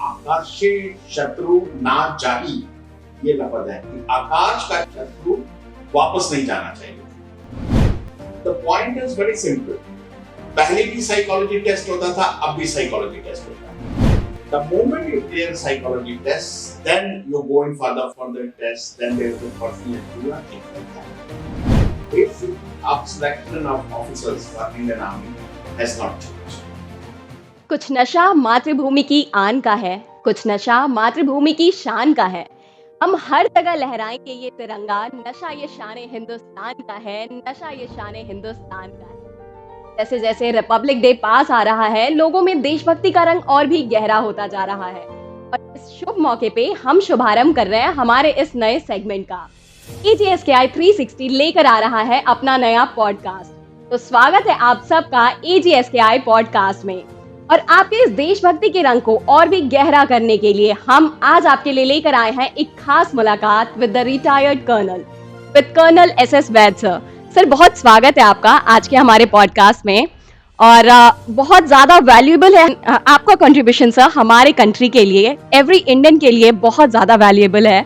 आकाशीय शत्रु ना जाही, ये लफ्ज है कि आकाश का शत्रु वापस नहीं जाना चाहिए। The point is very simple. पहले भी साइकोलॉजी टेस्ट होता था, अब भी साइकोलॉजी टेस्ट होता है। The moment you clear psychology test, then you're going further for the test, then there's the personal interview and things like that. Basic of selection of officers for Indian Army has not changed. कुछ नशा मातृभूमि की आन का है, कुछ नशा मातृभूमि की शान का है। हम हर जगह लहराएंगे ये तिरंगा, नशा ये शान हिंदुस्तान का है, नशा ये शान हिंदुस्तान का है। जैसे जैसे रिपब्लिक डे पास आ रहा है, लोगों में देशभक्ति का रंग और भी गहरा होता जा रहा है। और इस शुभ मौके पे हम शुभारंभ कर रहे हैं हमारे इस नए सेगमेंट का। AGSKI 360 लेकर आ रहा है अपना नया पॉडकास्ट। तो स्वागत है आप सबका AGSKI पॉडकास्ट में। और आपके इस देशभक्ति के रंग को और भी गहरा करने के लिए हम आज आपके लिए लेकर आए हैं एक खास मुलाकात with the retired colonel, with colonel SS Vaid sir. Sir बहुत स्वागत है आपका आज के हमारे पॉडकास्ट में और बहुत ज़्यादा वैल्यूएबल है आपका कंट्रीब्यूशन सर हमारे कंट्री के लिए, एवरी इंडियन के लिए बहुत ज़्यादा वैल्यूएबल है।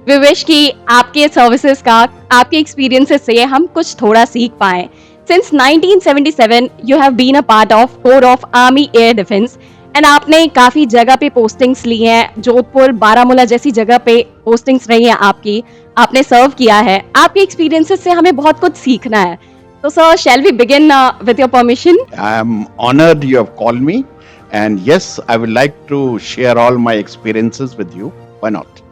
वी विश कि आपके सर्विसेज का, आपके एक्सपीरियंसेस से हम कुछ थोड़ा सीख पाएँ। Since 1977, you have been a part of Corps of Army Air Defense and आपने काफ़ी जगह पे पोस्टिंग्स ली हैं, जोधपुर, बारामूला जैसी जगह पे पोस्टिंग्स रही हैं आपकी, आपने सर्व किया है। आपके एक्सपीरियंसेस से हमें बहुत कुछ सीखना है। तो sir, shall we begin with your permission? I am honored you have called me, and yes, I would like to share all my experiences with you. Why not?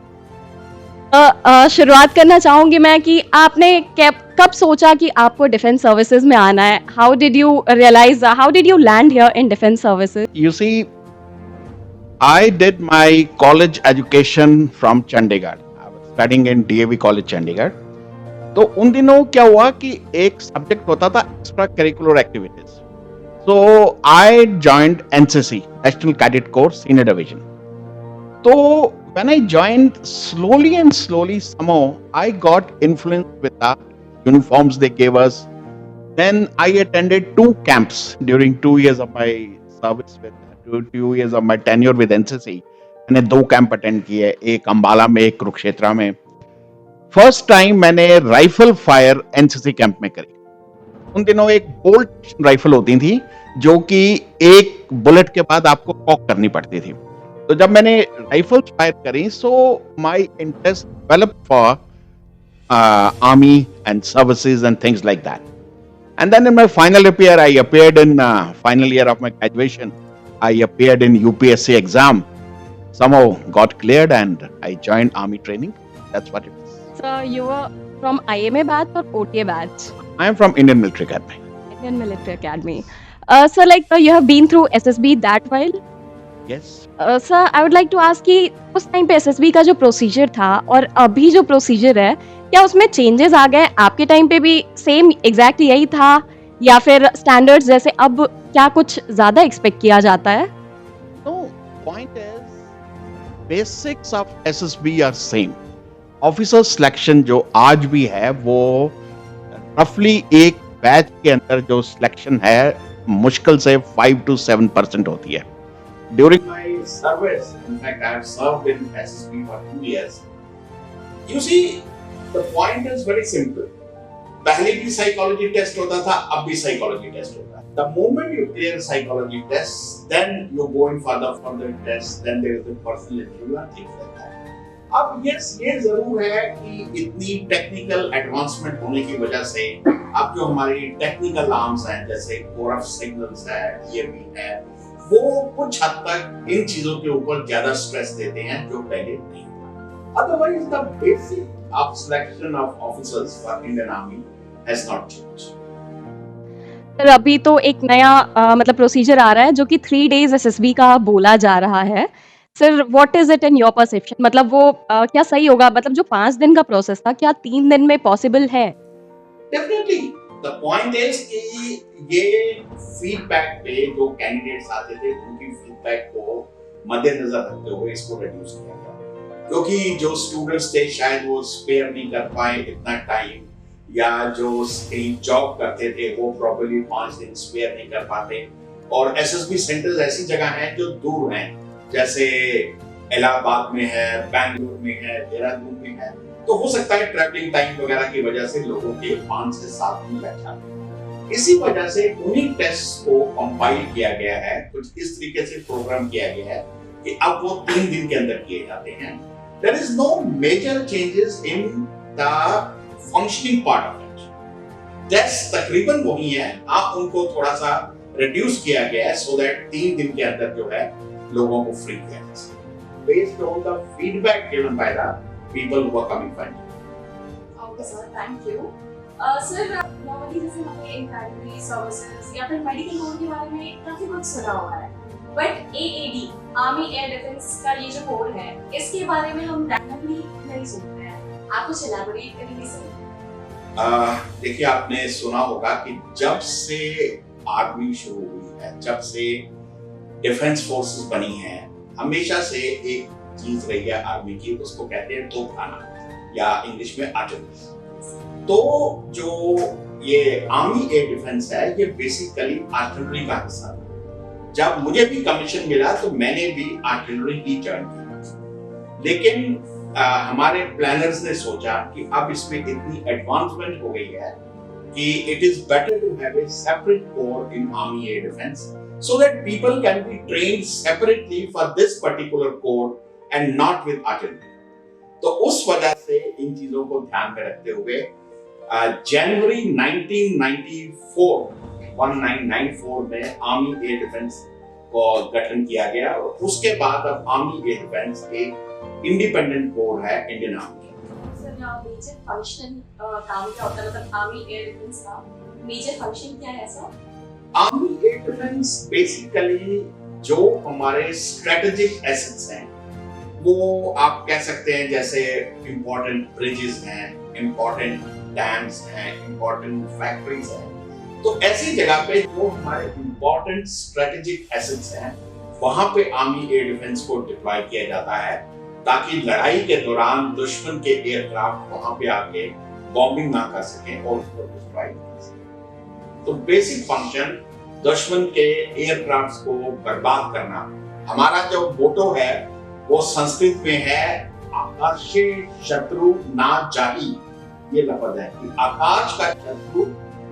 शुरुआत करना चाहूंगी मैं कि आपने कब सोचा कि आपको डिफेंस सर्विसेज में आना है? How did you realise, how did you land here in defence services? You see, I did my college education from Chandigarh. I was studying in DAV College Chandigarh. तो उन दिनों क्या हुआ कि एक सब्जेक्ट होता था extra curricular activities. So I joined NCC, National Cadet Corps Senior Division. तो when I joined, slowly somehow I got influenced with the uniforms they gave us. Then I attended 2 camps during 2 years of my service with 2 years of my tenure with NCC. मैंने 2 camp attend किए, एक अंबाला में, एक कुरुक्षेत्र में। First time मैंने rifle fire NCC camp में करी। उन दिनों एक बोल्ट राइफल होती थी जो कि एक बुलेट के बाद आपको कॉक करनी पड़ती थी। तो जब मैंने राइफल फायर करी, so my interest develop for army and services and things like that. And then in my final year I appeared in final year of my graduation, I appeared in UPSC exam, somehow got cleared and I joined army training. That's what it is. So you were from IMA batch or OTA batch? I am from Indian Military Academy. Indian Military Academy. So like you have been through SSB that while? Yes. Sir, I would like to ask कि उस time पे SSB का जो procedure था और अभी जो procedure है, क्या उसमें चेंजेस आ गए? आपके टाइम पे भी सेम एग्जैक्ट यही था या फिर स्टैंडर्ड्स जैसे अब क्या कुछ ज्यादा एक्सपेक्ट किया जाता है? No, point is, basics of SSB are same. Officer selection जो आज भी है वो roughly एक बैच के अंदर जो सिलेक्शन है मुश्किल से 5 to 7% होती है. During My service, in fact, I have served in SSB for 2 years. You see, the point is very simple. पहले भी साइकोलॉजी टेस्ट होता था, अब भी साइकोलॉजी टेस्ट होता है। The moment you clear psychology test, then you're going further for the test, then there is the personal interview and things like that. अब yes, ये जरूर है कि इतनी टेक्निकल एडवांसमेंट होने की वजह से अब जो हमारी टेक्निकल आर्म्स हैं, जैसे कोरफ सिग्नल्स है, EMP है, वो कुछ हद तक इन चीजों के ऊपर ज्यादा स्ट्रेस देते हैं जो पहले नहीं था। Otherwise, the basic of selection of officers for Indian Army has not changed. Sir अभी तो एक नया मतलब प्रोसीजर आ रहा है जो कि 3 days SSB का बोला जा रहा है। Sir what is it in your perception? मतलब वो क्या सही होगा? मतलब जो 5 दिन का प्रोसेस था क्या 3 दिन में पॉसिबल है? Definitely. The point is कि ये फीडबैक पे जो कैंडिडेट्स आते थे उनकी फीडबैक को मद्देनजर रखते हुए इसको रिड्यूस किया गया, क्योंकि जो स्टूडेंट्स थे शायद वो स्पेयर नहीं कर पाए इतना टाइम, या जो कहीं जॉब करते थे वो प्रॉपर्ली 5 दिन स्पेयर नहीं कर पाते। और SSB सेंटर्स ऐसी जगह हैं जो दूर हैं, जैसे इलाहाबाद में है, बैंगलोर में है, देहरादून में है, तो हो सकता है ट्रैवलिंग टाइम वगैरह की वजह से लोगों के 5 से 7 दिन लग जाते हैं। इसी वजह से उन्हीं टेस्ट को कंपाइल किया गया है, कुछ इस तरीके से प्रोग्राम किया गया है कि अब वो 3 दिन के अंदर किए जाते हैं। There is no major changes in the functioning part of it. Test तकरीबन वही है, आप उनको थोड़ा सा रिड्यूस किया गया है सो दैट 3 दिन के अंदर जो है लोगों को फ्री किया जा सके based on the feedback given by the people who are coming from you. Okay sir, thank you. Sir normally जैसे हमें इंफैक्ट्री सर्विसेज या फिर मेडिकल कोर के बारे में काफी कुछ सुना हुआ है, but AAD army air defence का ये जो कोर है इसके बारे में हम रैंडमली नहीं सुनते हैं, आप कुछ एलैबोरेट करेंगे सर? देखिए, आपने सुना होगा कि जब से आर्मी शुरू हुई है, जब से डिफेंस फोर्सेस बनी है, हमेशा से एक चीज रही है आर्मी की, उसको कहते हैं तोपखाना या इंग्लिश में आर्टिलरी। तो जो ये आर्मी एयर डिफेंस है ये बेसिकली आर्टिलरी का हिस्सा था। जब मुझे भी कमीशन मिला तो मैंने भी आर्टिलरी ही ज्वाइन किया, लेकिन हमारे प्लानर्स ने सोचा कि अब इसमें इतनी एडवांसमेंट हो गई है कि it is better to have a separate corps in army air defence so that people can be trained separately for this particular corps and not with artillery. तो उस वजह से इन चीजों को ध्यान में रखते हुए जनवरी 1994 में आर्मी एयर डिफेंस को गठन किया गया और उसके बाद अब आर्मी एयर डिफेंस एक इंडिपेंडेंट कोर है Indian army. Sir major function काम क्या होता है, मतलब आर्मी एयर डिफेंस का मेजर फंक्शन क्या है sir? Army air defence basically जो हमारे स्ट्रेटेजिक एसेट्स हैं वो आप कह सकते हैं, जैसे इंपॉर्टेंट ब्रिजेस हैं, इंपॉर्टेंट डैम्स हैं, इंपॉर्टेंट फैक्ट्रीज हैं, तो ऐसी जगह पे जो हमारे इंपॉर्टेंट स्ट्रेटेजिक एसेट्स हैं वहां पे आर्मी एयर डिफेंस को डिप्लॉय किया जाता है ताकि लड़ाई के दौरान दुश्मन के एयरक्राफ्ट वहां पे आके बॉम्बिंग ना कर सकें और उसको डिस्ट्रॉय कर सकें। तो बेसिक फंक्शन दुश्मन के एयरक्राफ्ट्स को बर्बाद करना। हमारा जो मोटो है वो संस्कृत में है आकाशे शत्रु ना जाही, ये लफ्ज है कि आकाश का शत्रु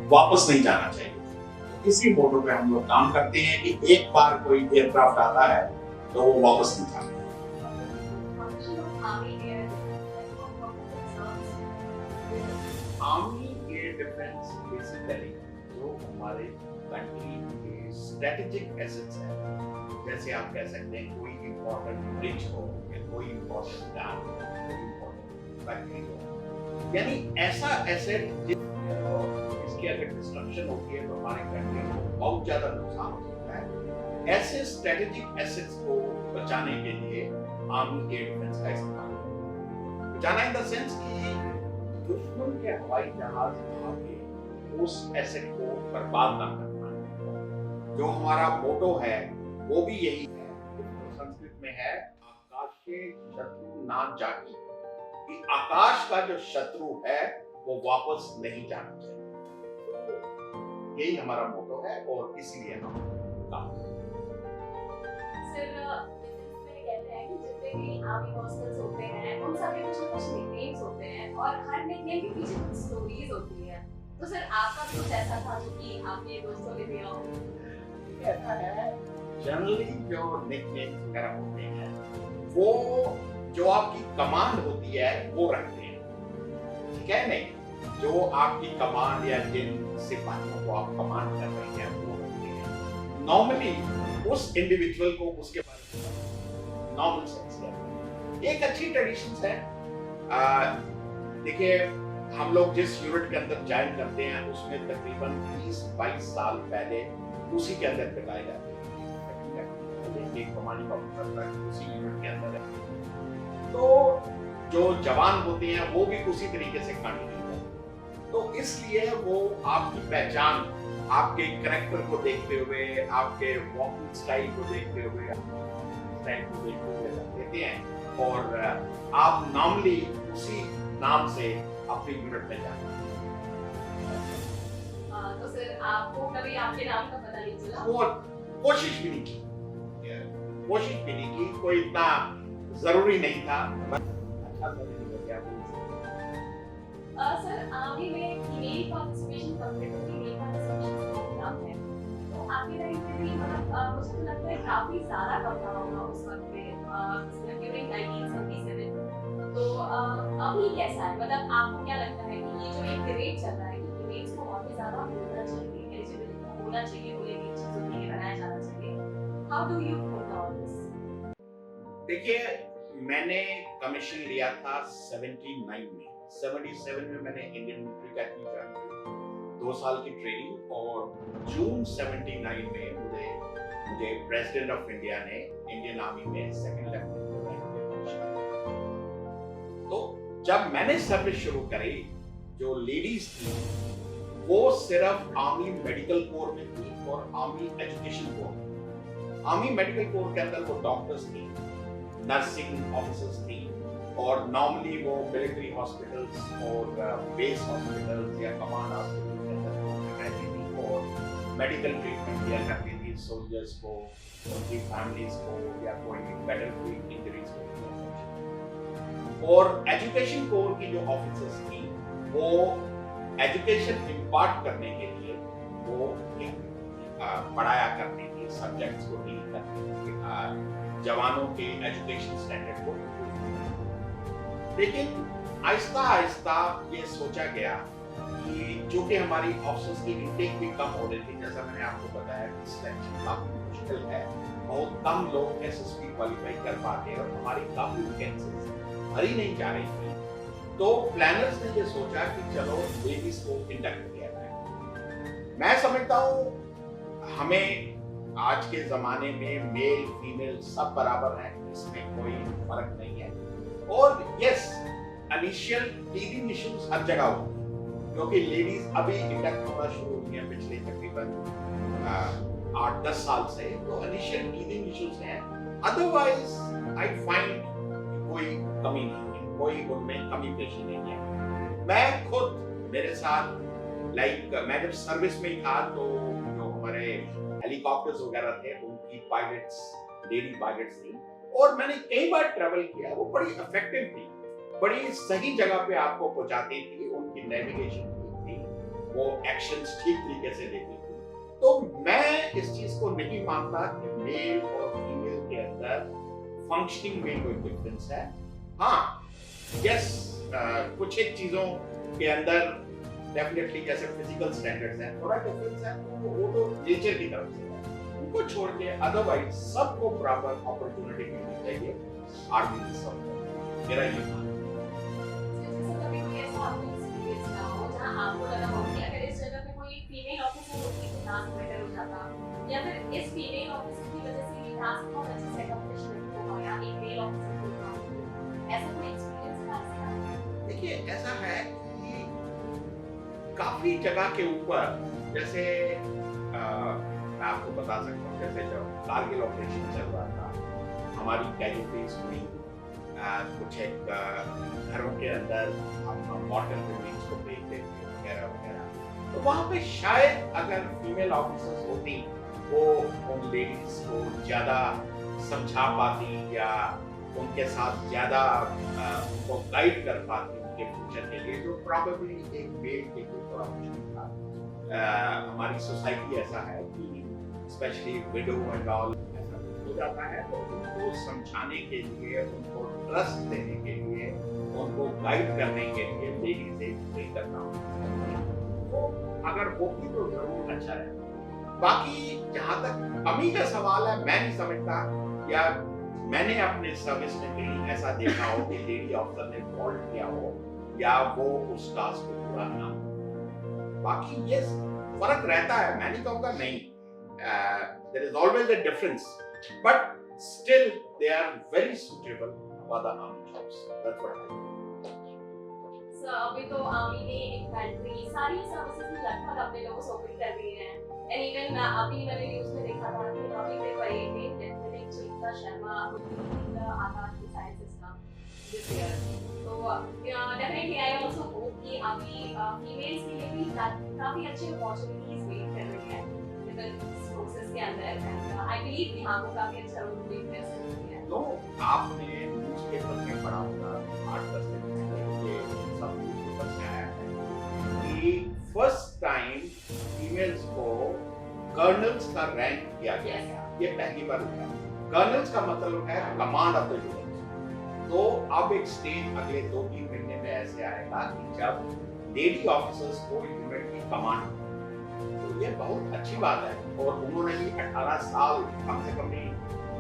वापस नहीं जाना चाहिए। इसी मोटो पे हम लोग काम करते हैं कि एक बार कोई एयरक्राफ्ट आता है तो वो वापस नहीं जाना। आर्मी एयर डिफेंस बेसिकली जो हमारे कंट्री के स्ट्रेटेजिक एसेट्स हैं, जैसे आप कह सकते हैं कोई इंपॉर्टेंट ब्रिज हो या कोई इंपॉर्टेंट डैम हो, कोई इंपॉर्टेंट फैक्ट्री हो, यानी ऐसा एसेट जिसकी अगर डिस्ट्रक्शन होती है तो हमारे कंट्री को बहुत ज्यादा नुकसान हो सकता है। ऐसे स्ट्रेटेजिक एसेट्स को बचाने के लिए आर्मी एयर डिफेंस का इस्तेमाल बचाना इन द सेंस कि दुश्मन के हवाई जहाज आके उस एसेट को बर्बाद ना कर पाए। जो हमारा मोटो है वो भी यही है, तो संस्कृत में है आकाशे शत्रु ना जाही, कि आकाश का जो शत्रु है वो वापस नहीं जाना चाहिए। तो यही हमारा मोटो है और इसीलिए हम काम सर कहते हैं कि जितने भी आर्मी हॉस्टल्स होते हैं उन सब के कुछ ना कुछ निकनेम्स होते हैं और हर निकनेम के पीछे कुछ स्टोरीज होती है, तो सर आपका भी कुछ ऐसा था जो कि आपने दोस्तों ने दिया हो? ऐसा है, जनरली जो निकनेम्स वगैरह होते हैं वो जो आपकी कमांड होती है वो रखते हैं, ठीक है नहीं? जो आपकी कमांड या जिन सिपाहियों को आप कमांड कर रहे हैं वो रखते हैं। नॉर्मली उस इंडिविजुअल को उसके बारे में नॉर्मल सेंस है। एक अच्छी ट्रेडिशन है, देखिए हम लोग जिस यूनिट के अंदर ज्वाइन करते हैं उसमें तकरीबन 20-22 साल पहले उसी के अंदर बिताए जाते हैं। एक कमांडिंग ऑफिसर उसी यूनिट के अंदर है, तो जो जवान होते हैं वो भी उसी तरीके से कंटिन्यू करते हैं। तो इसलिए वो आपकी पहचान आपके कैरेक्टर को देखते हुए, आपके वॉकिंग स्टाइल को देखते हुए देते हैं और आप नॉर्मली उसी नाम से अपनी यूनिट में जाते हैं। तो सर आपको कभी आपके नाम का पता नहीं चला? वो कोशिश भी नहीं की। कोशिश भी नहीं की, कोई इतना जरूरी नहीं था, बस अच्छा सा निकल गया। सर आर्मी में female participation comparatively male participation बहुत कम है, तो आपके टाइम पे भी मतलब मुझे तो लगता है काफी ज्यादा कम रहा होगा उस वक्त पे, ड्यूरिंग 1977। तो अभी कैसा है, मतलब आपको क्या लगता है कि ये जो एक डिबेट चल रहा है कि फीमेल्स को और भी ज्यादा होना चाहिए, एलिजिबल होना चाहिए, उन्हें भी चीजों के लिए बनाया जाना चाहिए, how do you think on this? देखिए, मैंने कमीशन लिया था 79 में, 77 में मैंने इंडियन मिलिट्री अकेडमी ज्वाइन की, 2 साल की ट्रेनिंग, और जून 79 में मुझे प्रेसिडेंट ऑफ इंडिया ने इंडियन आर्मी में सेकंड लेफ्टिनेंट रैंक पे कमीशन दिया। तो जब मैंने सर्विस शुरू करी, जो लेडीज थी वो सिर्फ आर्मी मेडिकल कोर में थी और army education corps. Army medical corps के अंदर वो डॉक्टर्स थी, नर्सिंग ऑफिसर्स थी, और नॉर्मली वो मिलिट्री हॉस्पिटल्स और बेस हॉस्पिटल्स या कमांड हॉस्पिटल के अंदर रहती थी और मेडिकल ट्रीटमेंट दिया करती थी सोल्जर्स को, उनकी फैमिलीज को, या कोई बैटलफील्ड इंजरीज को। और एजुकेशन कोर की जो ऑफिसर्स थी वो एजुकेशन इम्पार्ट करने के लिए वो पढ़ाया करती थी, सब्जेक्ट्स को डील करती थी, जवानों के एजुकेशन स्टैंडर्ड को improve करना। लेकिन आहिस्ता आहिस्ता ये सोचा गया कि जो कि हमारी ऑफिसर्स की इंटेक भी कम हो रही थी, जैसा मैंने आपको बताया कि सिलेक्शन काफी मुश्किल है, बहुत कम लोग एसएसपी क्वालिफाई कर पाते हैं और हमारी काफी वैकेंसीज भरी नहीं जा रही थी। तो प्लानर्स ने ये सोचा कि चलो लेडीज को इंडक्ट किया जाए। मैं समझता हूँ हमें आज के जमाने में मेल फीमेल सब बराबर हैं, इसमें कोई फर्क नहीं है। और यस, इनिशियल टीदिंग इश्यूज हर जगह होते हैं, क्योंकि लेडीज अभी इंडक्ट होना शुरू हुई है पिछले तकरीबन 8-10 साल से, तो इनिशियल टीदिंग इश्यूज हैं। अदरवाइज आई फाइंड कोई कमी नहीं है, कोई उनमें कमी पेशी नहीं है। मैं खुद, मेरे साथ मैं जब सर्विस में ही था तो जो हमारे हेलीकॉप्टर्स वगैरह थे उनकी पायलट्स, लेडी पायलट्स थी, और मैंने कई बार ट्रैवल किया, वो बड़ी इफेक्टिव थी, बड़ी सही जगह पे आपको पहुंचाती थी, उनकी नेविगेशन ठीक थी, वो एक्शंस ठीक तरीके से लेती थी। तो मैं इस चीज को नहीं मानता कि मेल और फीमेल के अंदर फंक्शनिंग में कोई डिफरेंस है। हाँ, यस, कुछ एक चीजों के अंदर डेफिनेटली जैसे फिजिकल स्टैंडर्ड्स हैं, थोड़ा डिफरेंस है, वो तो नेचर की तरफ से है, उनको छोड़ के अदरवाइज सबको बराबर अपॉर्चुनिटी मिलनी चाहिए आर्मी में। सब मेरा ये मानना है। जैसे कभी कोई ऐसा आपको एक्सपीरियंस ना हो जहां आपको लगा हो कि अगर इस जगह पे कोई फीमेल ऑफिसर होती तो टास्क बेटर हो जाता, या फिर इस फीमेल ऑफिसर की वजह से ये टास्क बहुत अच्छे से अकम्प्लिश नहीं हो पाया, एक मेल ऑफिसर को काम, ऐसा कोई एक्सपीरियंस है आपका? देखिए, ऐसा है कि काफी जगह के ऊपर, जैसे मैं आपको बता सकता हूँ, जैसे जब कारगिल ऑपरेशन चल रहा था, हमारी कैजुअलिटीज हुई, कुछ एक घरों के अंदर हम मॉर्टल बिल्डिंग्स को ब्रेक देते वगैरह वगैरह, तो वहाँ पे शायद अगर फीमेल ऑफिसर्स होती वो उन लेडीज को ज्यादा समझा पाती या उनके साथ ज्यादा उनको गाइड कर पाती उनके फ्यूचर के लिए, जो प्रॉबेबली एक मेल के लिए थोड़ा मुश्किल था। हमारी सोसाइटी ऐसा है कि स्पेशली विडो एंड ऑल ऐसा हो जाता है, तो उनको समझाने के लिए, उनको ट्रस्ट देने के लिए, उनको गाइड करने के लिए लेडीज एक नहीं करना होता, तो अगर होती तो जरूर अच्छा है। बाकी जहां तक कमी का सवाल है, मैं नहीं समझता, या मैंने अपने सर्विस में कहीं ऐसा देखा हो कि लेडी ऑफिसर ने फॉल्ट किया हो या वो उस टास्क को पूरा ना हो। बाकी ये फर्क रहता है, मैं नहीं कहूंगा नहीं, there is always a difference, but still they are very suitable for the army jobs, that's what I think. Sir अभी तो आर्मी ने इन्फेंट्री सारी सर्विसेज में लगभग अपने लोगों से ओपन कर दिए हैं, एंड इवन अभी मैंने न्यूज़ में देखा था कि अभी के परेड में lieutenant Sunita Sharma Akash missile system this year, तो डेफिनेटली आई आल्सो होप कि अभी फीमेल्स के लिए भी काफी अच्छी अपॉर्चुनिटीज वेट कर रही है डिफरेंट सोर्सेज के अंदर। आई बिलीव यहाँ को काफी अच्छा रोल प्ले किया है। तो आपने न्यूज़पेपर में पढ़ा होगा 8-10 दिन पहले ये सब न्यूज़पेपर में आया है कि फर्स्ट टाइम फीमेल्स को कर्नल्स का रैंक दिया गया है। ये पहली बार हुआ है। कर्नल्स का मतलब है कमांड ऑफ द यूनिट। तो अब एक स्टेज अगले 2-3 महीने में ऐसे आएगा कि जब लेडी ऑफिसर्स को यूनिट की कमांड, तो ये बहुत अच्छी बात है। और उन्होंने भी 18 साल कम से कम नहीं,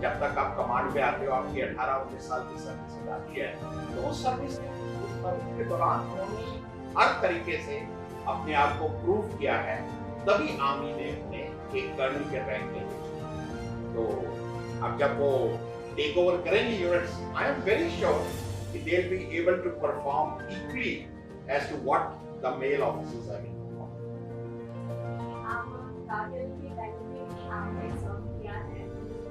जब तक आप कमांड पे आते हो आपकी 18-19 साल की सर्विस हो जाती है। तो उस सर्विस के दौरान उन्होंने हर तरीके से अपने आप को प्रूव किया है, तभी आर्मी ने उन्हें एक कर्नल के रैंक में। तो अब जब वो टेक ओवर करेंगे units, I am very sure कि they will be able to perform equally as to what the male officers are doing. आप कारगिल के टाइम पे भी आपने सर्व किया है,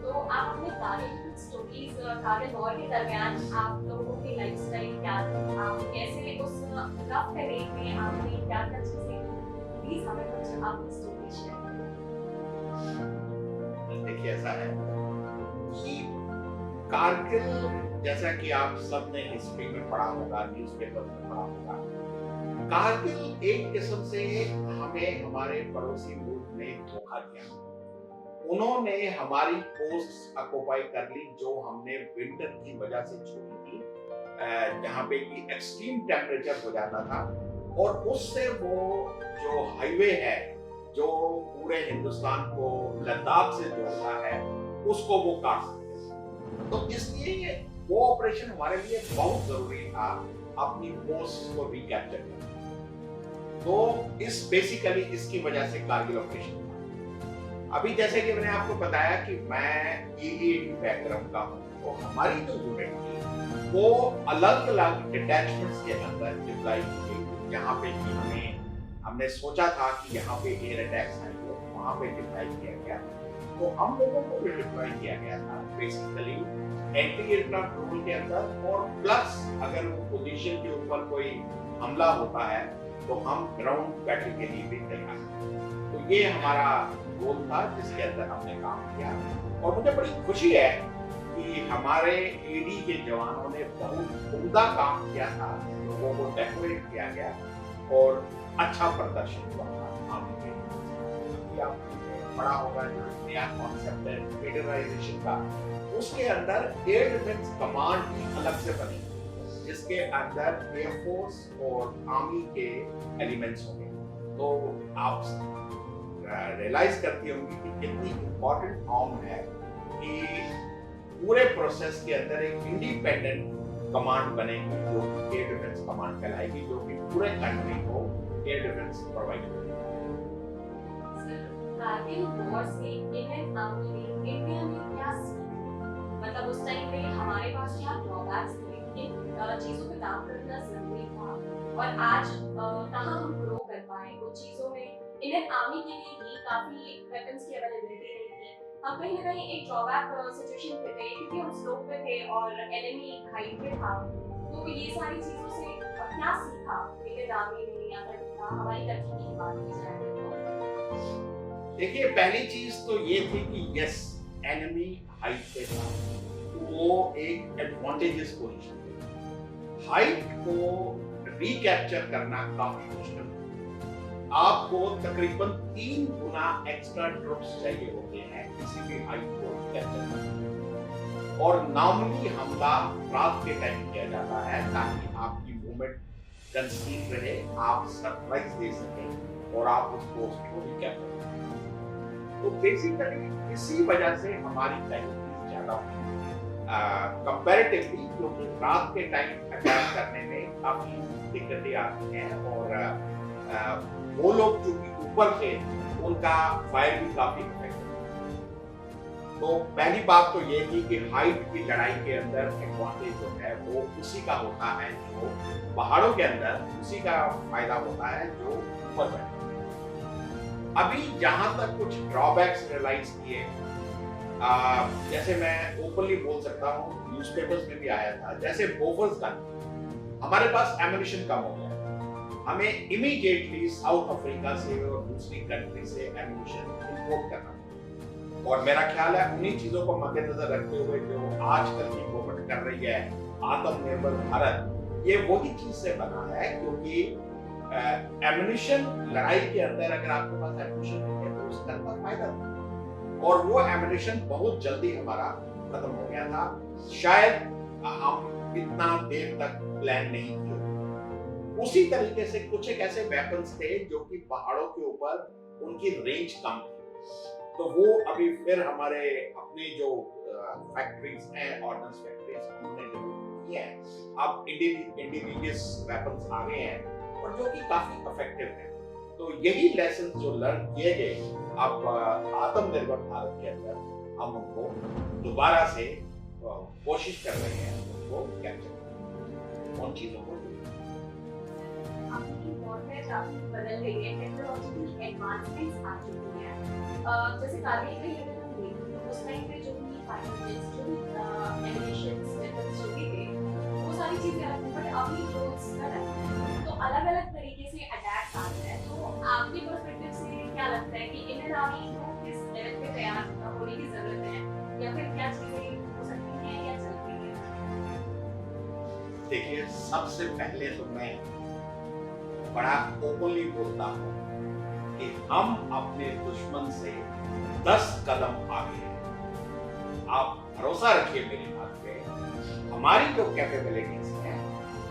तो आप अपने कारगिल की स्टोरीज, कारगिल वॉर के दरमियान आप लोगों की लाइफस्टाइल क्या थी, आप कैसे उस रफ टेरेन में आपने क्या क्या चीजें की, प्लीज हमें कुछ आपकी स्टोरी शेयर करें। देखिए ऐसा है कि कारगिल, जैसा कि आप सबने हिस्ट्री में पढ़ा होगा, न्यूज़पेपर में पढ़ा होगा, कारगिल एक किस्म से हमें हमारे पड़ोसी मुल्क ने धोखा दिया। उन्होंने हमारी पोस्ट ऑक्युपाई कर ली जो हमने विंटर की वजह से छोड़ी थी, जहाँ पे कि एक्सट्रीम टेम्परेचर हो जाता था, और उससे वो जो हाईवे है जो पूरे हिंदुस्तान को लद्दाख से जोड़ता है, उसको वो काट सकते थे। तो इसलिए वो ऑपरेशन हमारे लिए बहुत जरूरी था, अपनी पोस्ट को रिकैप्चर करना। तो इस बेसिकली इसकी वजह से कारगिल ऑपरेशन था। अभी जैसे कि मैंने आपको बताया कि मैं EAD बैकग्राउंड का हूँ, तो हमारी जो यूनिट थी वो अलग अलग डिटैचमेंट्स के अंदर डिप्लॉय की गई। जहाँ पे कि हमने सोचा था कि यहाँ पे एयर अटैक्स आएंगे, वहाँ पे डिप्लॉय किया गया। तो हम लोगों को भी डिप्लॉय किया गया था बेसिकली एंटी एयरक्राफ्ट रोल के अंदर, और प्लस अगर वो पोजीशन के ऊपर कोई हमला होता है तो हम ग्राउंड बैटल के लिए भी तैयार हैं। तो ये हमारा रोल था जिसके अंदर हमने काम किया, और मुझे बड़ी खुशी है कि हमारे AD के जवानों ने बहुत उम्दा काम किया था। लोगों को डेकोरेट किया गया और अच्छा प्रदर्शन हुआ था। आपने पढ़ा होगा जो नया कॉन्सेप्ट है फेडरलाइजेशन का, उसके अंदर एयर डिफेंस कमांड भी अलग से बनी, जिसके अंदर एयरफोर्स और आर्मी के एलिमेंट्स होंगे। तो आप रियलाइज करती होंगी कि कितनी इंपॉर्टेंट फॉर्म है कि पूरे प्रोसेस के अंदर एक इंडिपेंडेंट कमांड बनेगी जो एयर डिफेंस कमांड कहलाएगी, जो कि पूरे कंट्री को एयर डिफेंस प्रोवाइड करेगी। कारगिल वॉर से इंडियन आर्मी ने इंडिया में क्या सीखा? मतलब उस टाइम पे हमारे पास क्या ड्रॉबैक्स थे, किन चीजों पे काम करना जरूरी था, और आज कहाँ हम ग्रो कर पाए उन चीजों में। इंडियन आर्मी के लिए भी काफी वेपन्स की अवेलेबिलिटी नहीं थी, हम कहीं ना कहीं एक ड्रॉबैक सिचुएशन पे थे क्योंकि हम स्लोप पे थे और एनिमी हाइट पे था। तो ये सारी चीजों से क्या सीखा इंडियन आर्मी ने, या फिर हमारी तरक्की की बात की जाए तो? देखिए पहली चीज तो ये थी कि यस, एनिमी हाइट पे था, वो एक एडवांटेजेस पोजीशन पे। हाइट को रिकैप्चर करना काफी मुश्किल है। आपको तकरीबन 3 गुना एक्स्ट्रा ट्रुप्स चाहिए होते हैं किसी भी हाइट को रिकैप्चर करने, और नॉर्मली हमला रात के टाइम किया जाता है ताकि आपकी मूवमेंट कंसील रहे, आप सरप्राइज दे सकें और आप उस पोस्ट को रिकैप्चर करें। तो बेसिकली इसी वजह से हमारी कैजुअलिटीज ज्यादा हुई कंपैरेटिवली, क्योंकि रात के टाइम अटैक करने में काफी दिक्कतें आती हैं, और वो लोग जो कि ऊपर थे उनका फायर भी काफी इफेक्टिव। तो पहली बात तो ये थी कि हाइट की लड़ाई के अंदर एडवांटेज जो है वो उसी का होता है जो पहाड़ों के अंदर, उसी का फायदा होता है जो ऊपर बैठे। अभी जहां तक कुछ ड्रॉबैक्स रियलाइज किए, जैसे मैं ओपनली बोल सकता हूँ, न्यूज़पेपर्स में भी आया था, जैसे बोफर्स गन, हमारे पास एम्यूनिशन कम हो गया। हमें इमीडिएटली साउथ अफ्रीका से और दूसरी कंट्री से एमिनिशन इंपोर्ट करना था। और मेरा ख्याल है उन्हीं चीजों को मद्देनजर रखते हुए जो आजकल की गवर्नमेंट कर रही है आत्मनिर्भर भारत, ये वही चीज से बना है, क्योंकि एमिनिशन लड़ाई के अंदर अगर आपके पास एमिनिशन नहीं है तो उसका अंदर फायदा नहीं। और वो एमिनिशन बहुत जल्दी हमारा खत्म हो गया था। शायद हम इतना देर तक प्लान नहीं किए। उसी तरीके से कुछ एक ऐसे वेपन्स थे जो कि पहाड़ों के ऊपर उनकी रेंज कम थी, तो वो अभी फिर हमारे अपने जो फैक्ट्रीज हैं, ऑर्डिनेंस फैक्ट्रीज, उन्होंने डेवलप की है। अब इंडिजीनियस वेपन्स आ गए हैं और जो कि काफी इफेक्टिव है। तो यही लेसन जो लर्न किए गए अब आत्मनिर्भर भारत के अंदर हम उनको दोबारा से कोशिश कर रहे हैं उनको कैप्चर करने, उन चीजों को। आपकी दौर में काफी बदल गई है, टेक्नोलॉजिकल एडवांसमेंट्स आ चुकी हैं। जैसे कारगिल के युद्ध में हुई, उस टाइम पे जो भी फाइटर्स, जो भी एमिनिशंस, वेपन्स जो भी थे, वो सारी चीजें अलग थी। बट अभी ड्रोन्स का टाइम है, तो अलग-अलग तरीके से अटैक्स आते हैं। तो आपके पर्सपेक्टिव से क्या लगता है कि इंडियन आर्मी को किस लेवल पे तैयार होने की जरूरत है, या फिर क्या चीजें हो सकती हैं या चल रही हैं? देखिए, सबसे पहले तो मैं बड़ा ओपनली बोलता हूँ कि हम अपने दुश्मन से 10 कदम आगे हैं। आप भरोसा रखिए मेरी बात पे, हमारी जो कैपेबिलिटीज हैं,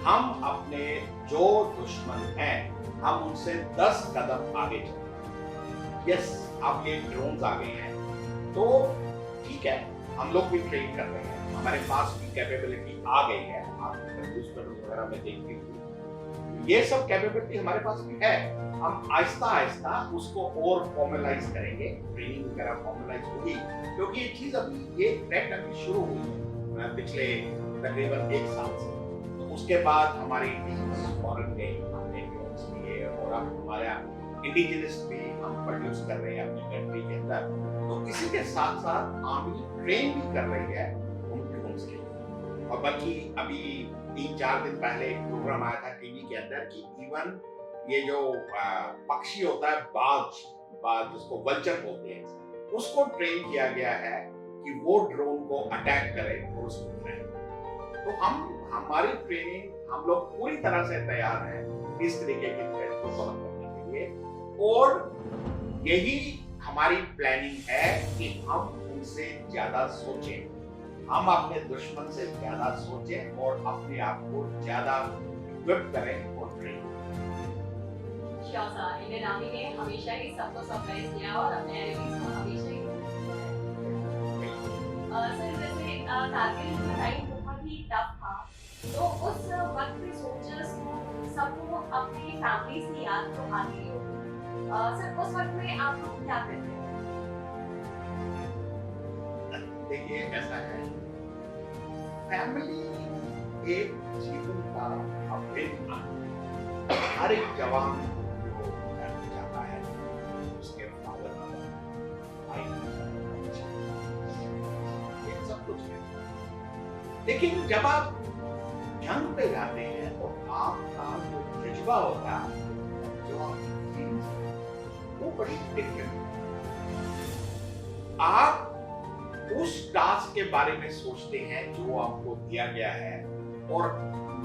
हम अपने जो दुश्मन हैं, हम उनसे 10 कदम आगे चलते हैं। यस, अब ये ड्रोन्स आ गए हैं, तो ठीक है, हम लोग भी ट्रेन कर रहे हैं, हमारे पास भी कैपेबिलिटी आ गई है। आप न्यूज़ वगैरह में देखते हैं, ये सब कैपेबिलिटी हमारे पास भी है। हम आहिस्ता आहिस्ता उसको और फॉर्मलाइज करेंगे, ट्रेनिंग वगैरह फॉर्मलाइज होगी, क्योंकि ये चीज अभी, ये ट्रैक अभी शुरू हुई है पिछले तकरीबन 1 साल से। तो उसके बाद हमारी टीम्स फॉरेन गई, हमने ड्रोन्स लिए, और अब हमारा इंडिजिनस भी हम प्रोड्यूस कर रहे हैं अपनी कंट्री के अंदर। तो इसी के साथ साथ आर्मी ट्रेन भी कर रही है उन ड्रोन्स के। और बल्कि अभी 3-4 दिन पहले एक प्रोग्राम आया था टीवी के अंदर कि इवन ये जो पक्षी होता है, बाज जिसको वल्चर बोलते हैं, उसको ट्रेन किया गया है कि वो ड्रोन को अटैक करे और उसको गिराए। तो हमारी ट्रेनिंग, हम लोग पूरी तरह से तैयार हैं इस तरीके की थ्रेट को कवर करने के लिए। और यही हमारी प्लानिंग है कि हम उनसे ज्यादा सोचें, हम अपने दुश्मन से ज्यादा सोचें और अपने आप को ज्यादा इक्विप करें और ट्रेन। इंडियन आर्मी ने हमेशा ही सबको सरप्राइज किया और अपने एनिमीज को हमेशा ही सर, जैसे कारगिल का टाइम बहुत ही टफ था, तो उस वक्त पे सोल्जर्स को सबको अपनी फैमिलीज की याद तो आती ही होगी। सर, उस वक्त में आप लोग क्या करते हैं? देखिए, ऐसा है, फैमिली एक जीवन का अभिन्न अंग। हर एक जवान जो चाहता है उसके फादर भाई, ये सब कुछ है। लेकिन जब आप जंग पे जाते हैं तो आपका जो जज्बा होता है, जो आपकी फीलिंग्स है, वो बड़ी डिफरेंट है। आप उस टास्क के बारे में सोचते हैं जो आपको दिया गया है, और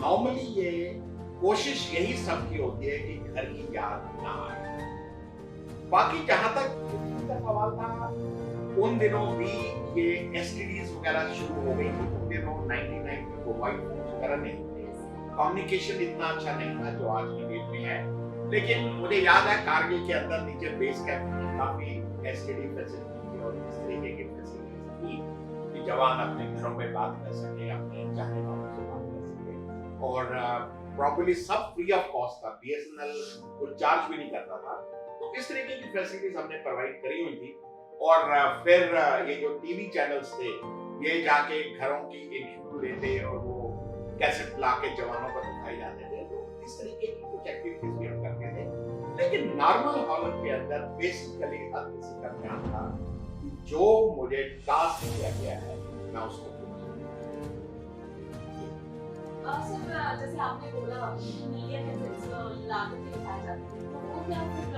नॉर्मली ये कोशिश यही सबकी होती है कि घर की याद ना आए। बाकी जहां तक का सवाल था, उन दिनों भी ये एसटीडीज वगैरह शुरू हो गई थी। उन दिनों 99 में मोबाइल फोन वगैरह नहीं थे, कम्युनिकेशन इतना अच्छा नहीं था जो आज की डेट में है। लेकिन मुझे याद है कारगिल के अंदर नीचे बेस कैंप में काफी एसटीडी फैसिलिटी और इस तरीके की फैसिलिटीज थी कि जवान अपने घरों में बात कर सके, अपने चाहने वालों से बात कर सके, और प्रॉपर्ली सब फ्री ऑफ कॉस्ट था। बीएसएनएल कुछ चार्ज भी नहीं करता था। तो इस तरीके की फैसिलिटीज हमने प्रोवाइड करी हुई थी। और फिर ये जो टीवी चैनल्स थे, ये जाके घरों की इंटरव्यू लेते और वो कैसेट ला के जवानों पर दिखाई जाते थे। तो इस तरीके की कुछ एक्टिविटीज भी हम करते थे। लेकिन नॉर्मल हालत के अंदर बेसिकली हर किसी का ध्यान था कि जो मुझे टास्क दिया गया है मैं उसको सर जैसे आपने बोला मीडिया में लाखों के दिखाए जाते हैं, तो वो क्या फिर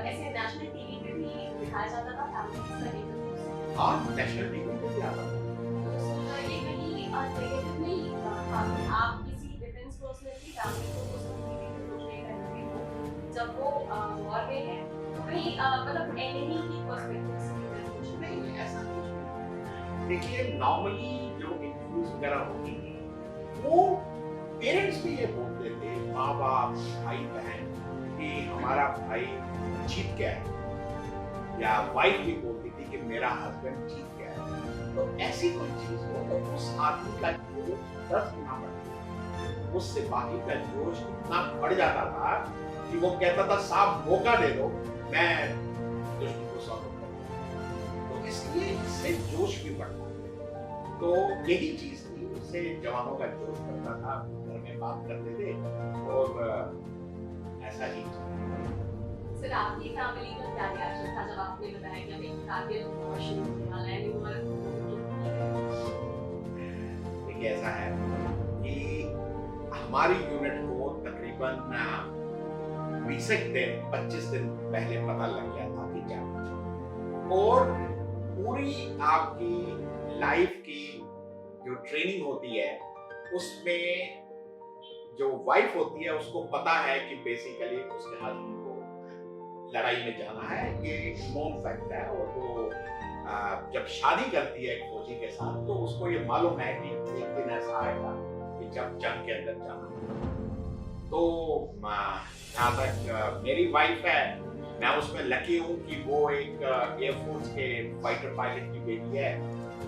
ऐसे नेशनल टीवी पे भी दिखाया जाता था फैमिलीज का नेगेटिव? हाँ, नेशनल टीवी पे भी आता था। तो सर ये कहीं नेगेटिव नहीं था कि आप किसी डिफेंस पर्सनल की फैमिली को उस टीवी पे पोर्ट्रे करते हो जब वो वॉर में है, तो कहीं मतलब एनिमी की पर्सपेक्टिव से कुछ नहीं, ऐसा कुछ नहीं। देखिए, नॉर्मली जो इंटरव्यूज वगैरह होती हैं, वो पेरेंट्स भी ये बोलते थे, माँ बाप, भाई बहन, कि हमारा भाई जीत गया है, या वाइफ भी बोलती थी कि मेरा हस्बैंड जीत गया है। तो ऐसी कोई चीज हो तो उस आदमी का जोश 10 गुना बढ़, उस सिपाही का जोश इतना बढ़ जाता था कि वो कहता था साहब मौका दे दो, मैं दुश्मन को सौंप दूंगा। तो इसलिए इससे जोश भी बढ़ता है। तो यही चीज थी, उससे जवानों का जोश बढ़ता था, घर में बात करते थे और ऐसा ही। सर आपकी फैमिली का क्या रिएक्शन था जब आपने बताया कि अभी कारगिल वॉर शुरू होने वाला है? देखिए, ऐसा है कि हमारी यूनिट को तकरीबन 25 दिन पहले पता लग गया था कि क्या होगा। और पूरी आपकी लाइफ की जो ट्रेनिंग होती है, उसमें जो वाइफ होती है उसको पता है कि बेसिकली उसके हस्बैंड को लड़ाई में जाना है, ये एक नॉन फैक्ट है। और वो जब शादी करती है एक फौजी के साथ, तो उसको ये मालूम है कि एक दिन ऐसा आएगा कि जब जंग के अंदर जाना है। तो जहाँ तक मेरी वाइफ है, मैं उसमें लकी हूँ कि वो एक एयरफोर्स के फाइटर पायलट की बेटी है।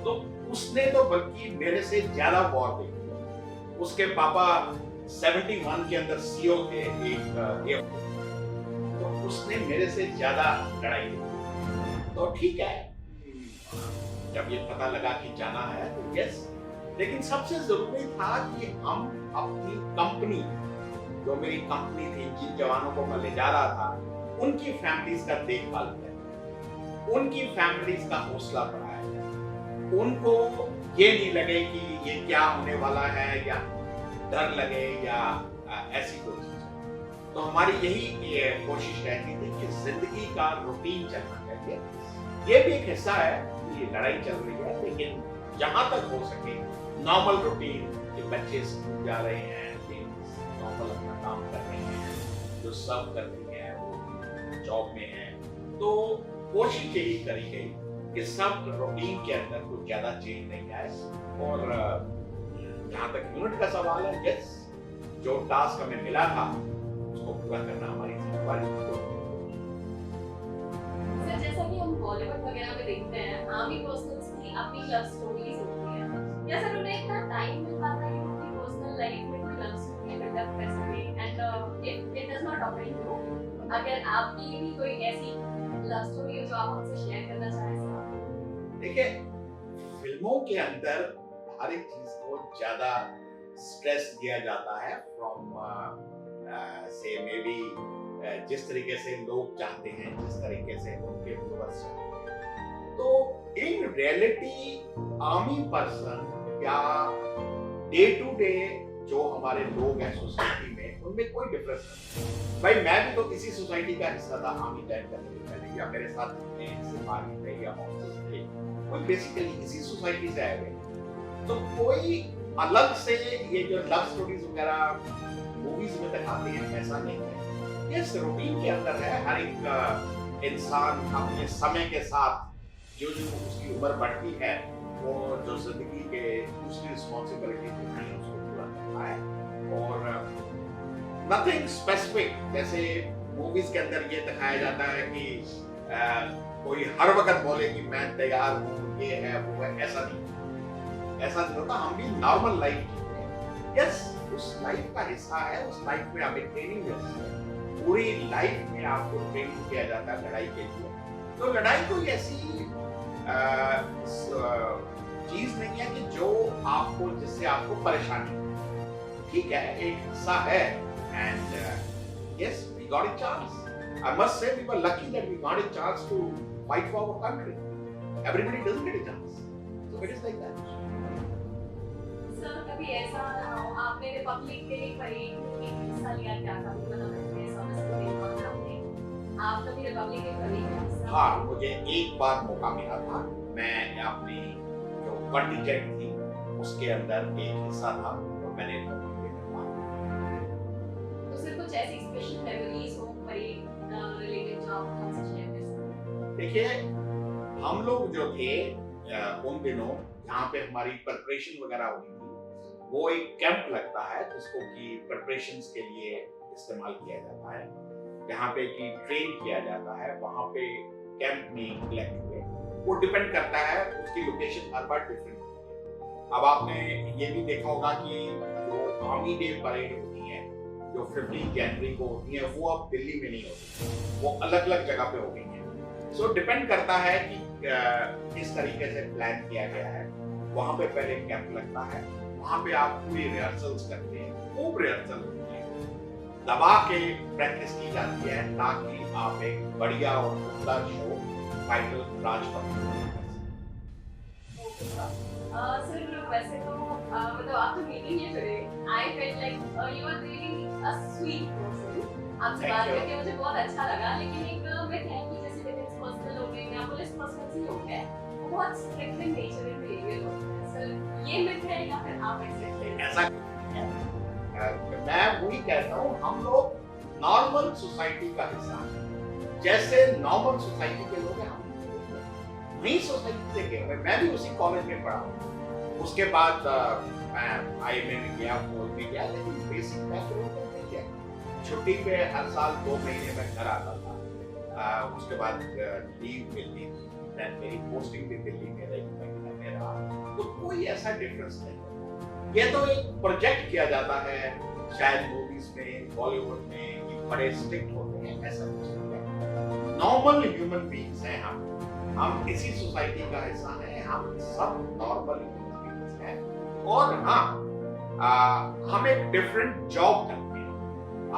तो उसने तो बल्कि मेरे से ज्यादा वॉर देखी है। उसके पापा 71 के अंदर सीओ थे एक एयरफोर्स, तो उसने मेरे से ज्यादा लड़ाई देखी। तो ठीक है, जब ये पता लगा कि जाना है तो यस, लेकिन सबसे जरूरी था कि हम अपनी कंपनी, जो मेरी कंपनी थी, जिन जवानों को मैं ले जा रहा था, उनकी फैमिलीज का देखभाल करें, उनकी फैमिलीज का हौसला बढ़ाया जाए, उनको ये नहीं लगे कि ये क्या होने वाला है, या डर लगे, या ऐसी कोई चीज। तो हमारी यही कोशिश रहती थी कि जिंदगी का रूटीन चलना चाहिए। ये भी एक हिस्सा है कि लड़ाई चल रही है, लेकिन जहां तक हो सके नॉर्मल रूटीन, कि बच्चे स्कूल जा रहे हैं, नॉर्मल अपना काम कर रहे हैं, जो सर्व कर रही है वो जॉब में है, तो कोशिश यही करी गई कि सब रूटीन के अंदर कुछ ज्यादा चेंज नहीं आए। और जहां तक यूनिट का सवाल है, यस, जो टास्क हमें मिला था उसको पूरा करना हमारी जिम्मेदारी थी। सर जैसा कि हम बॉलीवुड वगैरह में देखते हैं, आर्मी पर्सनल्स की अपनी लव स्टोरीज होती है, या सर उन्हें इतना टाइम मिल पाता है कि उनकी पर्सनल लाइफ में कोई लव स्टोरी डेवलप कर सके? And it does not offer you, अगर आपकी भी कोई ऐसी लव स्टोरी हो जो आप हमसे शेयर करना चाहें सर? देखिए, फिल्मों के अंदर हर एक चीज को ज्यादा स्ट्रेस दिया जाता है फ्रॉम से मे बी जिस तरीके से लोग चाहते हैं, जिस तरीके से उनके व्यूअर्स चाहते हैं। तो इन रियलिटी आर्मी पर्सन या डे टू डे जो हमारे लोग हैं सोसाइटी में, उनमें कोई डिफरेंस नहीं। भाई मैं भी तो इसी सोसाइटी का हिस्सा था आर्मी टाइम करने से पहले, या मेरे साथ जितने सिपाही थे या ऑफिसर्स थे, कोई बेसिकली इसी सोसाइटी से आए हुए। तो कोई अलग से ये जो लव स्टोरीज वगैरह मूवीज में दिखाते हैं, ऐसा नहीं है। ये रूटीन के अंदर है। हर एक इंसान अपने समय के साथ जो जो उसकी उम्र बढ़ती है, वो जो जिंदगी के दूसरी रिस्पॉन्सिबिलिटी है उसको पूरा करता है। और नथिंग स्पेसिफिक, जैसे मूवीज के अंदर ये दिखाया जाता है कि कोई हर वक्त बोले कि मैं तैयार हूँ, ये है वो है, ऐसा नहीं होता। हम भी नॉर्मल लाइफ जीते हैं। यस, उस लाइफ का हिस्सा है, उस लाइफ में हमें ट्रेनिंग मिलती है, पूरी लाइफ में आपको ट्रेनिंग किया जाता है लड़ाई के लिए। तो लड़ाई कोई ऐसी चीज नहीं है कि जो आपको, जिससे आपको परेशानी हो। ठीक है, एक हिस्सा है। And yes, we got a chance. I must say we were lucky that we got a chance to fight for our country. Everybody doesn't get a chance, so it is like that. Sir कभी ऐसा ना हो, आपने Republic day parade में एक हिस्सा लिया क्या था, मतलब अपने सर्विस के लिए वहाँ आपने आप कभी रिपब्लिक डे परेड में हिस्सा हाँ, मुझे एक बार मौका मिला था। मैं अपनी जो कंटिजेंट थी उसके अंदर एक हिस्सा था, तो मैंने तो सिर्फ कुछ ऐसी स्पेशल मेमोरीज हो परेड रिलेटेड जो आप हमसे शेयर कर सकते देखिए, हम लोग जो थे उन दिनों जहाँ पे हमारी प्रिपरेशन वगैरह होती थी, वो एक कैंप लगता है जिसको कि प्रिपरेशंस के लिए इस्तेमाल किया जाता है, जहाँ पे कि ट्रेन किया जाता है। वहाँ पे कैंप में कलेक्ट हुए, वो डिपेंड करता है, उसकी लोकेशन हर बार डिफरेंट होती है। अब आपने ये भी देखा होगा कि जो आर्मी डे परेड होती है, जो 15 जनवरी को होती है, वो अब दिल्ली में नहीं होती, वो अलग अलग जगह पे हो गई है। सो डिपेंड करता है कि किस तरीके से प्लान किया गया है। वहाँ पे पहले कैंप लगता है, वहाँ पे आप पूरी रिहर्सल्स करते हैं, खूब रिहर्सल होती है, दबा के प्रैक्टिस की जाती है ताकि आप एक बढ़िया और उम्दा शो फाइनल राज पर सर वैसे तो मतलब after meeting you today I felt like you are really a sweet person. आपसे बात करके मुझे बहुत अच्छा लगा, लेकिन एक मिथ है कि जैसे डिफेंस पर्सनल हो गए या पुलिस पर्सनल हो गए, वो बहुत strict in nature and behaviour होते हैं। सर ये मिथ है या फिर आप एक्सेप्ट ऐसा मैं वही कहता हूँ, हम लोग नॉर्मल सोसाइटी का हिस्सा हैं। जैसे नॉर्मल सोसाइटी के लोग हैं, हम वही सोसाइटी से गए। मैं भी उसी कॉलेज में पढ़ा हूँ, उसके बाद मैं आईएमए में गया, फौज में गया, लेकिन बेसिक बैकग्राउंड तो नहीं है। छुट्टी पे हर साल 2 महीने में घर आता था, उसके बाद लीव मिलती थी, मेरी पोस्टिंग भी दिल्ली में रही, मैं रहा, तो कोई ऐसा डिफरेंस नहीं। ये तो एक प्रोजेक्ट किया जाता है शायद मूवीज में, बॉलीवुड में, कि बड़े स्ट्रिक्ट होते हैं, ऐसा कुछ नहीं है। नॉर्मल ह्यूमन बीइंग्स हैं हम इसी सोसाइटी का हिस्सा हैं, हम सब नॉर्मल ह्यूमन बीइंग्स हैं। और हाँ, हम एक डिफरेंट जॉब करते हैं,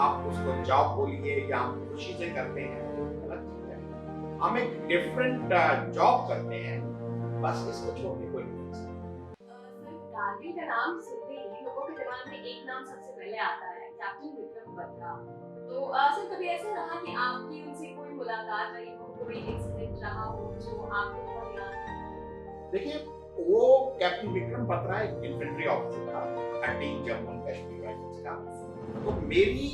आप उसको जॉब बोलिए या हम खुशी से करते हैं, अलग चीज है। हम एक डिफरेंट जॉब करते हैं, बस इसको छोड़ने कोई नहीं। कारगिल का नाम सुनते ही लोगों के दिमाग में एक नाम सबसे पहले आता है, कैप्टन विक्रम बत्रा। तो सर कभी ऐसा रहा कि आपकी उनसे कोई मुलाकात रही हो, कोई इंसिडेंट रहा हो जो आपको बहुत याद है? देखिए, वो कैप्टन विक्रम बत्रा एक इन्फेंट्री ऑफिसर था, 13 जम्मू एंड कश्मीर राइफल्स का। तो मेरी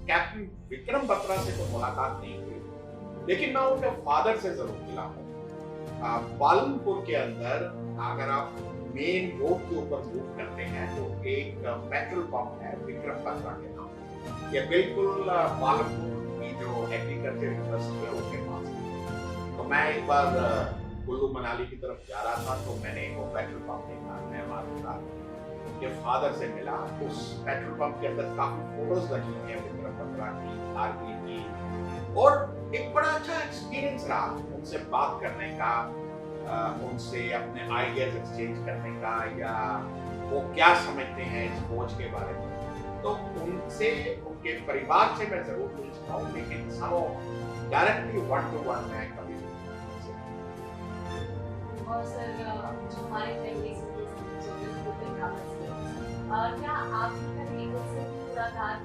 कैप्टन विक्रम बत्रा से तो मुलाकात नहीं हुई, लेकिन मैं उनके फादर से जरूर मिला हूँ। पालनपुर के अंदर अगर आप मेन रोड के ऊपर मूव करते हैं तो एक पेट्रोल पंप है विक्रम बत्रा के नाम। ये बिल्कुल पालनपुर की जो एग्रीकल्चर यूनिवर्सिटी है उसके पास है। तो मैं एक बार कुल्लू मनाली की तरफ जा रहा था, तो मैंने वो पेट्रोल पंप देखा, मैं वहां था, उनके फादर से मिला। उस पेट्रोल पंप के अंदर काफी फोटोज लगी हुई हैं विक्रम बत्रा की, कारगिल की, और एक बड़ा अच्छा एक्सपीरियंस रहा उनसे बात करने का, उनसे अपने आइडियाज एक्सचेंज करने का, या वो क्या समझते हैं इस फौज के बारे में। तो उनसे, उनके परिवार से मैं जरूर पूछता हूँ, लेकिन डायरेक्टली 1-to-1 मैं कभी नहीं। और सर जो हमारे फैमिली से क्या आपकी कभी उनसे मुलाकात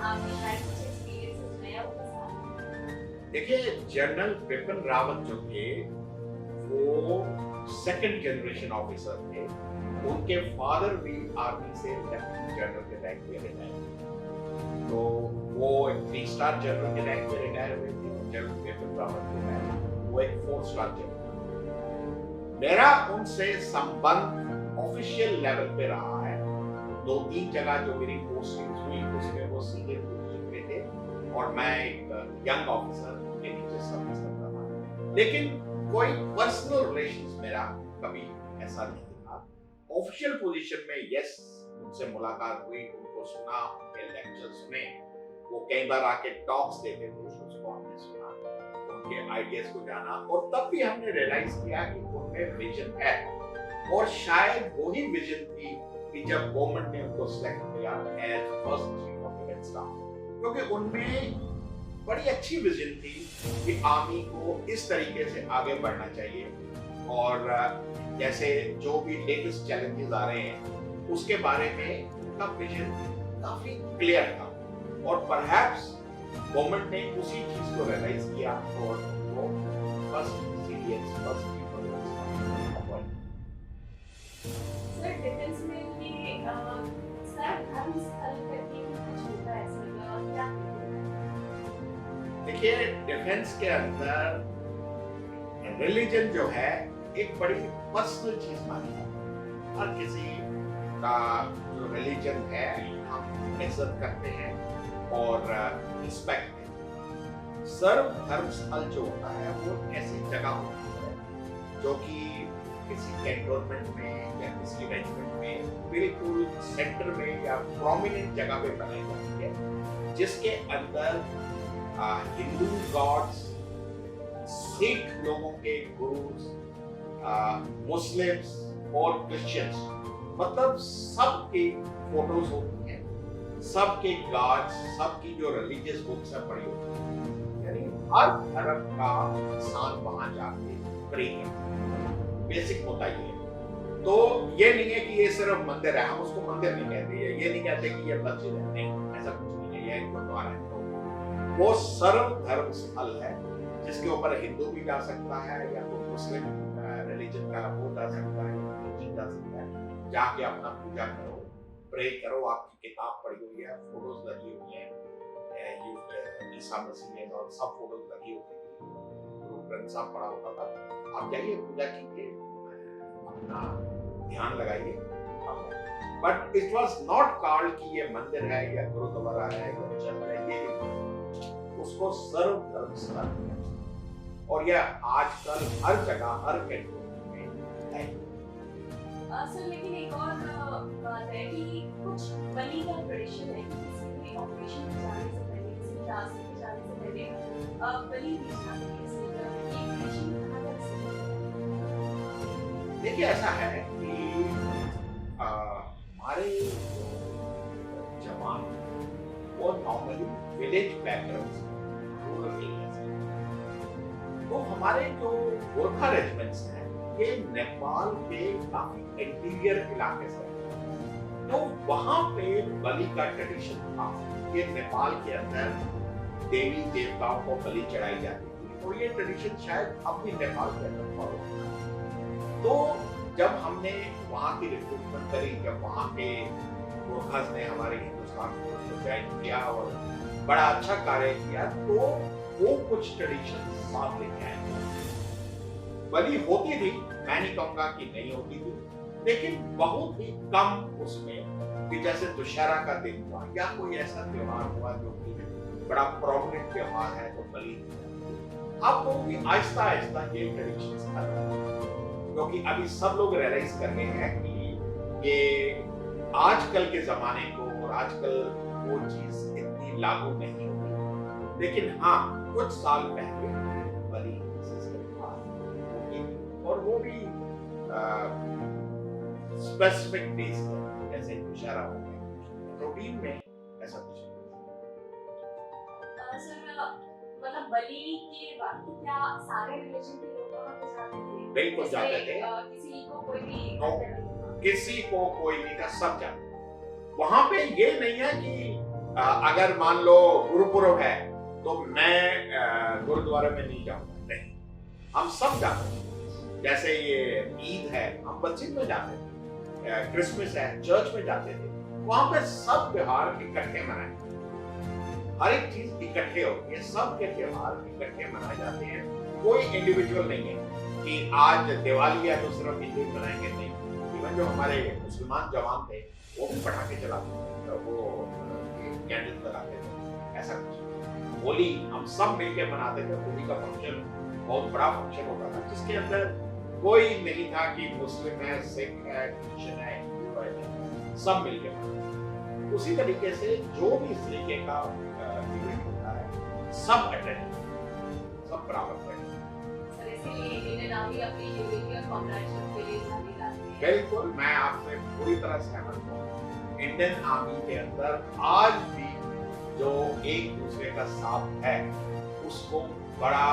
आपने शायद कुछ एक्सपीरियंस नया होगा? देखिए, जनरल बिपिन रावत जो थे वो 2nd जनरेशन ऑफिसर थे। उनके फादर भी आर्मी से लेफ्टिनेंट जनरल के रैंक पे रिटायर, तो वो एक 3 स्टार जनरल के रैंक पे रिटायर हुए थे। जनरल बिपिन रावत जो है वो एक 4 स्टार जनरल। मेरा उनसे संबंध ऑफिशियल लेवल पे रहा है। 2-3 जगह जो मेरी पोस्टिंग हुई उसमें वो सीनियर पोजीशन पे थे और मैं एक यंग ऑफिसर के नीचे सर्विस करता था, लेकिन कोई पर्सनल रिलेशंस मेरा कभी ऐसा नहीं था। ऑफिशियल पोजीशन में यस, उनसे मुलाकात हुई, उनको सुना, उनके लेक्चर सुने, वो कई बार आके टॉक्स देते थे, उसको हमने सुना, उनके आइडियाज को जाना, और तब भी हमने रियलाइज किया कि उनमें विजन है। और शायद वही विजन थी कि जब गवर्नमेंट ने उनको सिलेक्ट किया as first chief of defence staff, क्योंकि उनमें बड़ी अच्छी विजन थी कि आर्मी को इस तरीके से आगे बढ़ना चाहिए, और जैसे जो भी लेटेस्ट चैलेंजेस आ रहे हैं उसके बारे में का विजन काफी क्लियर था और परहैप्स गवर्नमेंट ने उसी चीज को रियलाइज किया और वो first CDS first appoint. Sir defence में ये सर धर्म स्थल करके कुछ होता है सर क्या? देखिए डिफेंस के अंदर रिलीजन जो है एक बड़ी पर्सनल चीज मानी जाती है। हर किसी का जो रिलीजन है हम इज्जत करते हैं और रिस्पेक्ट है। सर्व धर्म स्थल जो होता है वो ऐसी जगह होती है जो कि किसी कैंटोनमेंट में या किसी रेजिमेंट में बिल्कुल सेंटर में या प्रोमिनेंट जगह पे बनाई जाती है, जिसके अंदर हिंदू गॉड्स, सिख लोगों के गुरुज, मुस्लिम्स और क्रिश्चियंस, मतलब सबकी फोटोज होती हैं, सबके गॉड्स, सबकी जो रिलीजियस बुक्स है पढ़ी होती है, यानी हर धर्म का इंसान वहां जाके प्रे करता है। बेसिक होता ही है। तो ये नहीं है कि ये सिर्फ मंदिर है, हम उसको मंदिर नहीं कहते, ये नहीं कहते कि ये मस्जिद है, नहीं, ऐसा कुछ नहीं है, ये गुरुद्वारा है। तो वो सर्व धर्म स्थल है जिसके ऊपर हिंदू भी जा सकता है या कोई मुस्लिम रिलीजन का वो जा सकता है, क्रिश्चियन जा सकता है, जाके अपना पूजा करो, प्रे करो, आपकी किताब पढ़ी हुई है, फोटोज लगी हुई है, ईसा मसीह और सब फोटोज लगी होती है, गुरु ग्रंथ साहब पढ़ा होता था। आप जाइए पूजा कीजिए, अपना ध्यान लगाइए। But it was not called कि ये मंदिर है या गुरुद्वारा है या चर्च है, ये उसको सर्व धर्म स्थल और यह आजकल हर जगह हर कैंटोनमेंट में है। सर लेकिन एक और बात है कि कुछ बलि का ट्रेडिशन है कि किसी भी ऑपरेशन में जाने से पहले, किसी टास्क में जाने से पहले बलि दी जाती है। ये ट्रेडिशन कहाँ तक सही है? देखिए ऐसा है कि हमारे जवान वो नॉर्मली विलेज बैकग्राउंड से, रूरल एरिया से, तो हमारे जो गोरखा रेजिमेंट्स हैं ये नेपाल के काफी इंटीरियर इलाके से हैं। तो वहां पे बलि का ट्रेडिशन था। ये नेपाल के अंदर देवी देवताओं को बलि चढ़ाई जाती थी और ये ट्रेडिशन शायद अब भी नेपाल के अंदर फॉलो होता है। तो जब हमने वहां की रिक्रूटमेंट करी, जब वहां के गोरखास ने हमारे हिंदुस्तान को ज्वाइन किया और बड़ा अच्छा कार्य किया, तो वो कुछ ट्रेडिशन साथ लेके आए। बलि होती थी, मैं नहीं कहूंगा कि नहीं होती थी, लेकिन बहुत ही कम उसमें कि जैसे दुशहरा का दिन हुआ या कोई ऐसा त्योहार हुआ जो कि बड़ा प्रोमिनेंट त्योहार है तो बलि। अब वो भी आहिस्ता आहिस्ता ये ट्रेडिशन क्योंकि अभी सब लोग रियलाइज कर रहे हैं कि ये आजकल के जमाने को और आजकल वो चीज इतनी लागू नहीं होती, लेकिन हाँ कुछ साल पहले बलि और वो भी स्पेसिफिक डेज जैसे दुशहरा हो गया, रूटीन में ऐसा कुछ सर मतलब बलि के वक्त क्या सारे रिलीजन के लोग वहाँ पे जाते थे? बिल्कुल जाते थे। किसी को कोई भी किसी को कोई नहीं था, सब जाते। वहां पे ये नहीं है कि अगर मान लो गुरुपुरब है तो मैं गुरुद्वारे में नहीं जाऊंगा, नहीं, हम सब जाते हैं। जैसे ये ईद है हम मस्जिद में जाते थे, क्रिसमस है चर्च में जाते थे, वहां पे सब त्योहार इकट्ठे मनाए, हर एक चीज इकट्ठे होती है, सब के त्योहार इकट्ठे मनाए जाते हैं। कोई इंडिविजुअल नहीं है कि आज दिवाली है तो सिर्फ हिंदू मनाएंगे, नहीं। इवन जो हमारे मुसलमान जवान थे वो भी पटाखे चलाते थे, तो वो कैंडल लगाते थे, ऐसा कुछ। होली हम सब मिलकर मनाते थे। होली का फंक्शन बहुत बड़ा फंक्शन होता था जिसके अंदर कोई नहीं था कि मुस्लिम है, सिख है, क्रिश्चियन है, हिंदू है, सब मिलकर मनाते। उसी तरीके से जो भी इस तरीके का इवेंट होता है सब अटेंड, सब बराबर करें। बिल्कुल, मैं आपसे पूरी तरह सहमत हूँ। इंडियन आर्मी के अंदर आज भी जो एक दूसरे का साथ है उसको बड़ा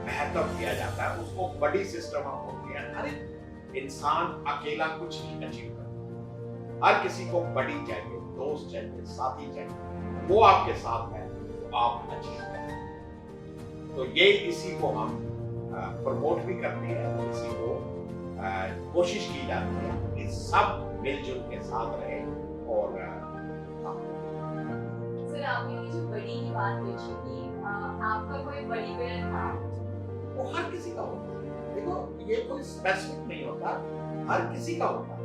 महत्व दिया जाता है, उसको बड़ी सिस्टम होती है। अरे इंसान अकेला कुछ नहीं अचीव करता, हर किसी को बड़ी चाहिए, दोस्त चाहिए, साथी चाहिए, वो आपके साथ है तो आप अचीव करें। तो ये इसी को हम प्रमोट भी करते हैं, इसी को कोशिश की जाती है कि सब मिलजुल के साथ रहे और सर आपने ये जो बड़ी की बात पूछी कि आपका कोई बड़ी पेयर था? वो हर किसी का होता है। देखो ये कोई स्पेसिफिक नहीं होता, हर किसी का होता है,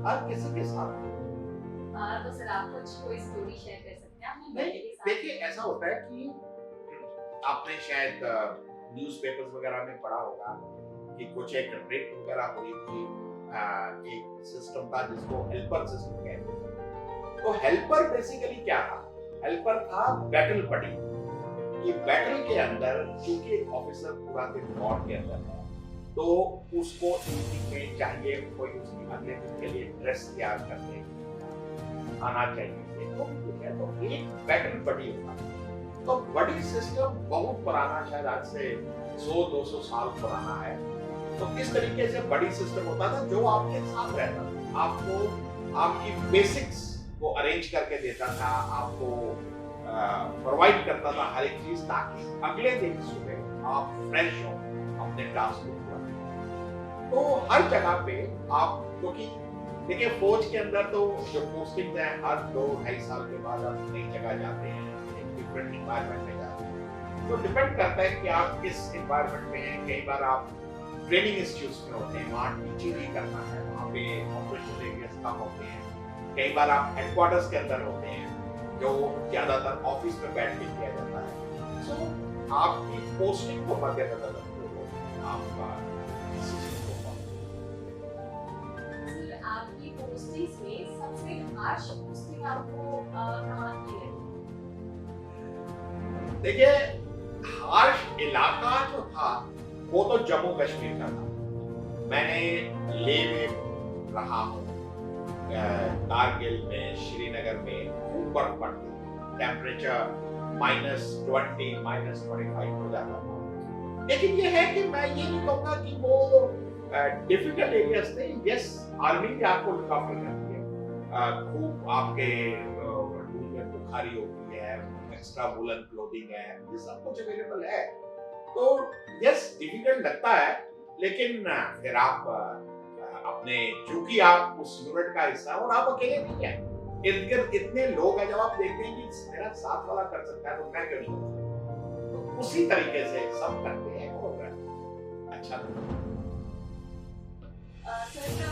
हर किसी के साथ। तो सर आप कुछ कोई स्टोरी शेयर कर सकते हैं अपनी नहीं, बड़ी के साथ? देखिए ऐसा होता है कि आपने शायद न्यूज़पेपर्स वगैरह में पढ़ा होगा कि कुछ एक रेट वगैरह हुई थी, एक सिस्टम था जिसको हेल्पर सिस्टम कहते हैं। तो हेल्पर बेसिकली क्या था? हेल्पर था बैटल बडी। ये बैटल के अंदर क्योंकि एक ऑफिसर पूरा दिन वॉर के अंदर है, तो उसको इवनिंग में चाहिए कोई उसकी अगले दिन के लिए ड्रेस तैयार करने आना चाहिए, तो कुछ है तो एक बैटल बडी होता है। तो बडी सिस्टम बहुत पुराना, शायद आज से 100-200 साल पुराना है। तो किस तरीके से बडी सिस्टम होता था? जो आपके साथ रहता था, आपको आपकी बेसिक्स को अरेंज करके देता था, आपको प्रोवाइड करता था हर एक चीज, ताकि अगले दिन सुबह आप फ्रेश हो अपने टास्क को पूरा करें। तो हर जगह पे आप, क्योंकि देखिए फौज के अंदर तो जो पोस्टिंग है हर 2-2.5 साल के बाद आप नई जगह जाते हैं, एक डिफरेंट एनवायरनमेंट में जाते हैं। तो डिपेंड करता है कि आप किस एनवायरनमेंट में हैं। कई बार आप ट्रेनिंग इंस्टीट्यूट्स में होते हैं, वहाँ टीचिंग ही करना है, वहाँ पे ऑपरेशनल एरियाज कम होते हैं। कई बार आप हेडक्वार्टर्स के अंदर होते हैं, जो ज्यादातर ऑफिस में बैठ के किया जाता है। सो आपकी पोस्टिंग को मद्देनजर रखते हुए आपका डिसीजन को follow सर आपकी पोस्टिंग्स में सबसे हार्श पोस्टिंग आपको कहाँ की है? देखिए हार्श इलाका जो था वो तो जम्मू कश्मीर का था। मैंने लेह में रहा हूँ, कारगिल में, श्रीनगर में खूब बर्फ पड़ती, टेम्परेचर -20, -25 हो जाता था। लेकिन ये है कि मैं ये नहीं कहूँगा कि वो डिफिकल्ट एरियाज थे। यस, आर्मी भी आपको लुक आफ्टर करती है, खूब आपके रूम में बुखारी होती है, एक्स्ट्रा वूलन क्लोथिंग है, ये सब कुछ अवेलेबल है। तो यस डिफिकल्ट लगता है, लेकिन फिर आप अपने, चूंकि आप उस यूनिट का हिस्सा और आप अकेले नहीं हैं, इर्द गिर्द इतने लोग हैं, जब आप देखते हैं कि मेरा साथ वाला कर सकता है तो मैं क्यों नहीं कर सकता, तो उसी तरीके से सब करते हैं और अच्छा लगता है। सर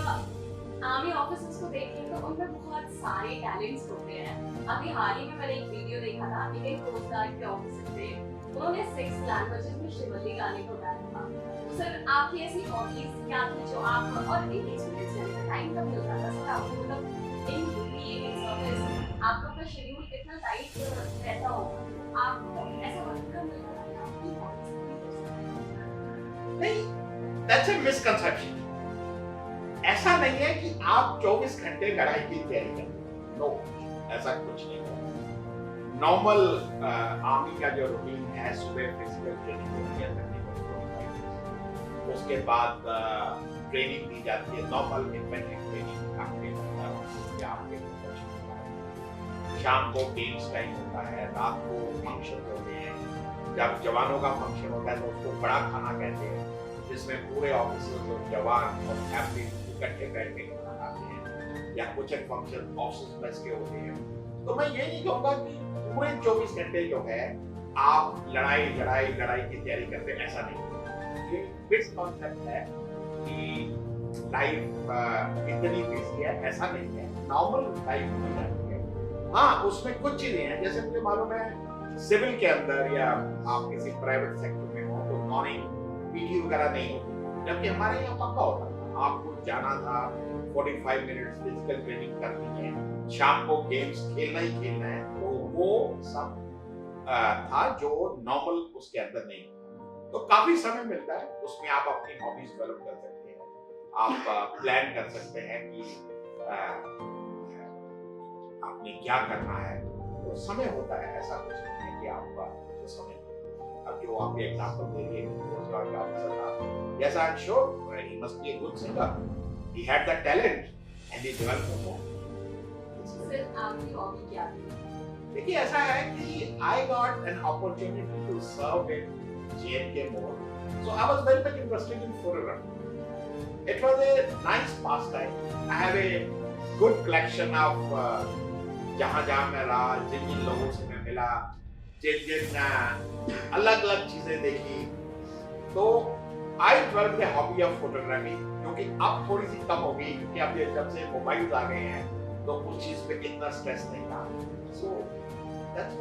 आर्मी ऑफिसर्स को देखें तो उनमें बहुत सारे टैलेंट्स होते हैं। अभी हाल ही में मैंने एक वीडियो देखा था, एक कोस्ट गार्ड के ऑफिसर थे, उन्होंने 6 लैंग्वेजेस में शिवल्ली गाने को गाया था। तो सर आपकी ऐसी हॉबीज क्या थी जो आप, और एक एक्सपीरियंस करने का टाइम कब मिलता था सर आपको? मतलब इन ड्यूटी, इन सर्विस आपका अपना शेड्यूल कितना टाइट रहता होगा, आपको ऐसा वक्त कब मिलता था कि आपकी हॉबीज? नहीं, दैट्स अ मिसकंसेप्शन। ऐसा नहीं है कि आप 24 घंटे लड़ाई की तैयारी करें, नो, ऐसा कुछ नहीं है। नॉर्मल आर्मी का जो रूटीन है, सुबह फिजिकल ट्रेनिंग होती है, उसके बाद ट्रेनिंग दी जाती है, नॉर्मल इन्फेंट्री ट्रेनिंग आपके आपके शाम को गेम्स टाइम होता है, रात को फंक्शन होते हैं। जब जवानों का फंक्शन होता है तो उसको बड़ा खाना कहते हैं, जिसमें पूरे ऑफिसर्स और जवान और फैमिली इकट्ठे बैठ के खाना खाते हैं, या कुछ एक फंक्शन ऑफिस मेस के होते हैं। तो मैं ये नहीं कहूँगा कि पूरे 24 घंटे जो है आप लड़ाई की तैयारी करते हैं, ऐसा नहीं। ये फिक्स कॉन्सेप्ट है कि लाइफ इतनी बिजी है, ऐसा नहीं है, नॉर्मल लाइफ हो जाती है। हाँ, उसमें कुछ चीजें हैं, जैसे मुझे मालूम है सिविल के अंदर या आप किसी प्राइवेट सेक्टर में हो तो मॉर्निंग पीटी वगैरह नहीं होती, जबकि हमारे यहाँ पक्का होता था, आपको जाना था, 45 मिनट्स फिजिकल ट्रेनिंग करनी है, शाम को गेम्स खेलना ही खेलना है। तो वो सब था जो नॉर्मल उसके अंदर नहीं। तो काफी समय मिलता है, उसमें आप अपनी हॉबीज डेवलप कर सकते हैं, आप प्लान कर सकते हैं कि आपने क्या करना है। तो समय होता है, ऐसा कुछ नहीं है कि आपका तो समय। अब जो आप एग्जांपल दे रहे हैं कोस्ट गार्ड का ऑफिसर था, yes I'm sure he must be a good singer, he had the talent and he developed it. आपकी हॉबी क्या थी? देखिए ऐसा है कि I got an opportunity to serve in JNK Mall, so I was very much interested in photography. It was a nice pastime. I have a good collection of जहाँ मैं रहा, जिन जिन लोगों से मैं मिला, जिन जिन अलग अलग चीजें देखी, तो I developed a hobby of photography, क्योंकि अब थोड़ी सी कम हो गई, क्योंकि अब जब से मोबाइल आ गए हैं तो उस चीज पे इतना स्ट्रेस नहीं था. सो दैट्स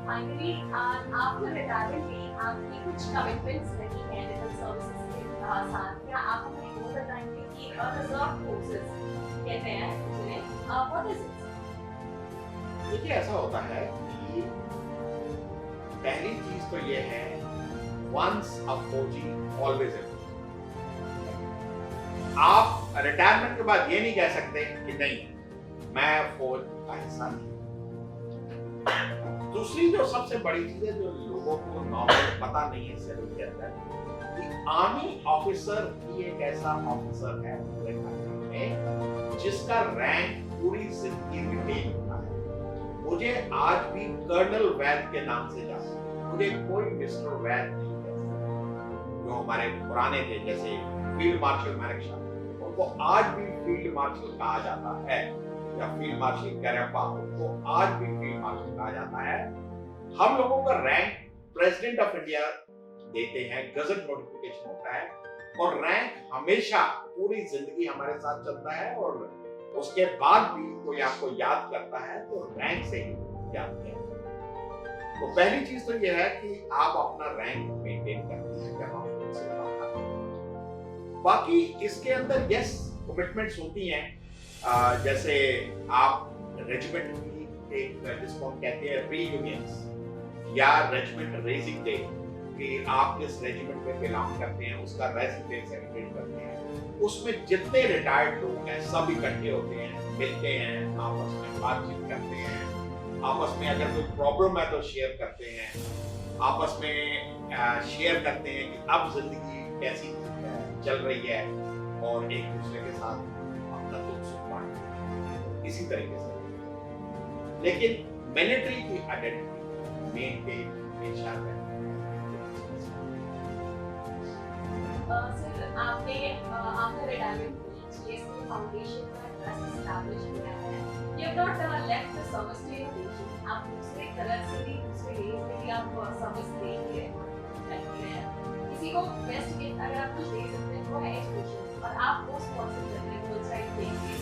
फाइनली आपको रिटायरमेंट में आपकी कुछ कमिटमेंट्स रही हैं डिफेंस सर्विसेज के साथ. क्या आप हमें वो बताएंगे कि रिजर्व फोर्सेस कहते हैं जिन्हें व्हाट इज इट? देखिए ऐसा होता है कि पहली चीज तो ये है, वंस अ फौजी ऑलवेज ए. आप रिटायरमेंट के बाद ये नहीं कह सकते कि नहीं मैं फौज का हिस्सा नहीं. दूसरी जो सबसे बड़ी चीज है जो लोगों को नॉर्मल पता नहीं है सैल्यूट के अंदर, कि आर्मी ऑफिसर ही एक ऐसा ऑफिसर है पूरे कंट्री में जिसका रैंक पूरी जिंदगी रिटेन होता है. मुझे आज भी कर्नल वैद के नाम से जाता है, मुझे कोई मिस्टर वैद नहीं कहता. जो हमारे पुराने थे जैसे फील्ड मार्शल मैनेक्शा, उनको आज भी फील्ड मार्शल कहा जाता है, या फील्ड मार्शल कैरेपा, उनको आज भी फील्ड मार्शल कहा जाता है. हम लोगों का रैंक प्रेसिडेंट ऑफ इंडिया देते हैं, गजट नोटिफिकेशन होता है, और रैंक हमेशा पूरी जिंदगी हमारे साथ चलता है. और उसके बाद भी कोई आपको याद करता है तो रैंक से ही याद किया. तो पहली चीज तो यह है कि आप अपना रैंक मेंटेन करते हैं जब आप उनसे बात करते हैं. बाकी इसके अंदर यस कमिटमेंट्स होती हैं. जैसे आप रेजिमेंट की एक जिसको हम कहते हैं रीयूनियंस या रेजिमेंट रेजिंग डे, कि आप जिस रेजिमेंट में बिलोंग करते हैं उसका रेजिंग डे सेलिब्रेट करते हैं. उसमें जितने रिटायर्ड लोग हैं सब इकट्ठे होते हैं, मिलते हैं, आपस में बातचीत करते हैं, आपस में अगर कोई प्रॉब्लम है तो शेयर करते हैं, आपस में शेयर करते हैं कि अब जिंदगी कैसी चल रही है, और एक दूसरे के साथ अपना दुख सुख बांटते हैं. इसी तरीके से लेकिन मिलिट्री की आइडेंटिटी मेंटेन हमेशा रहती है. सर आपने आफ्टर रिटायरमेंट GSK फाउंडेशन का ट्रस्ट एस्टैब्लिश किया है. You have not left the service to your nation. आप दूसरे कलर से भी दूसरे रेस में भी आप सर्विस देंगे हैं. किसी को बेस्ट गिफ्ट अगर आप कुछ दे सकते हैं वो है एजुकेशन, और आप वो स्पॉन्सर करने को साइड देंगे,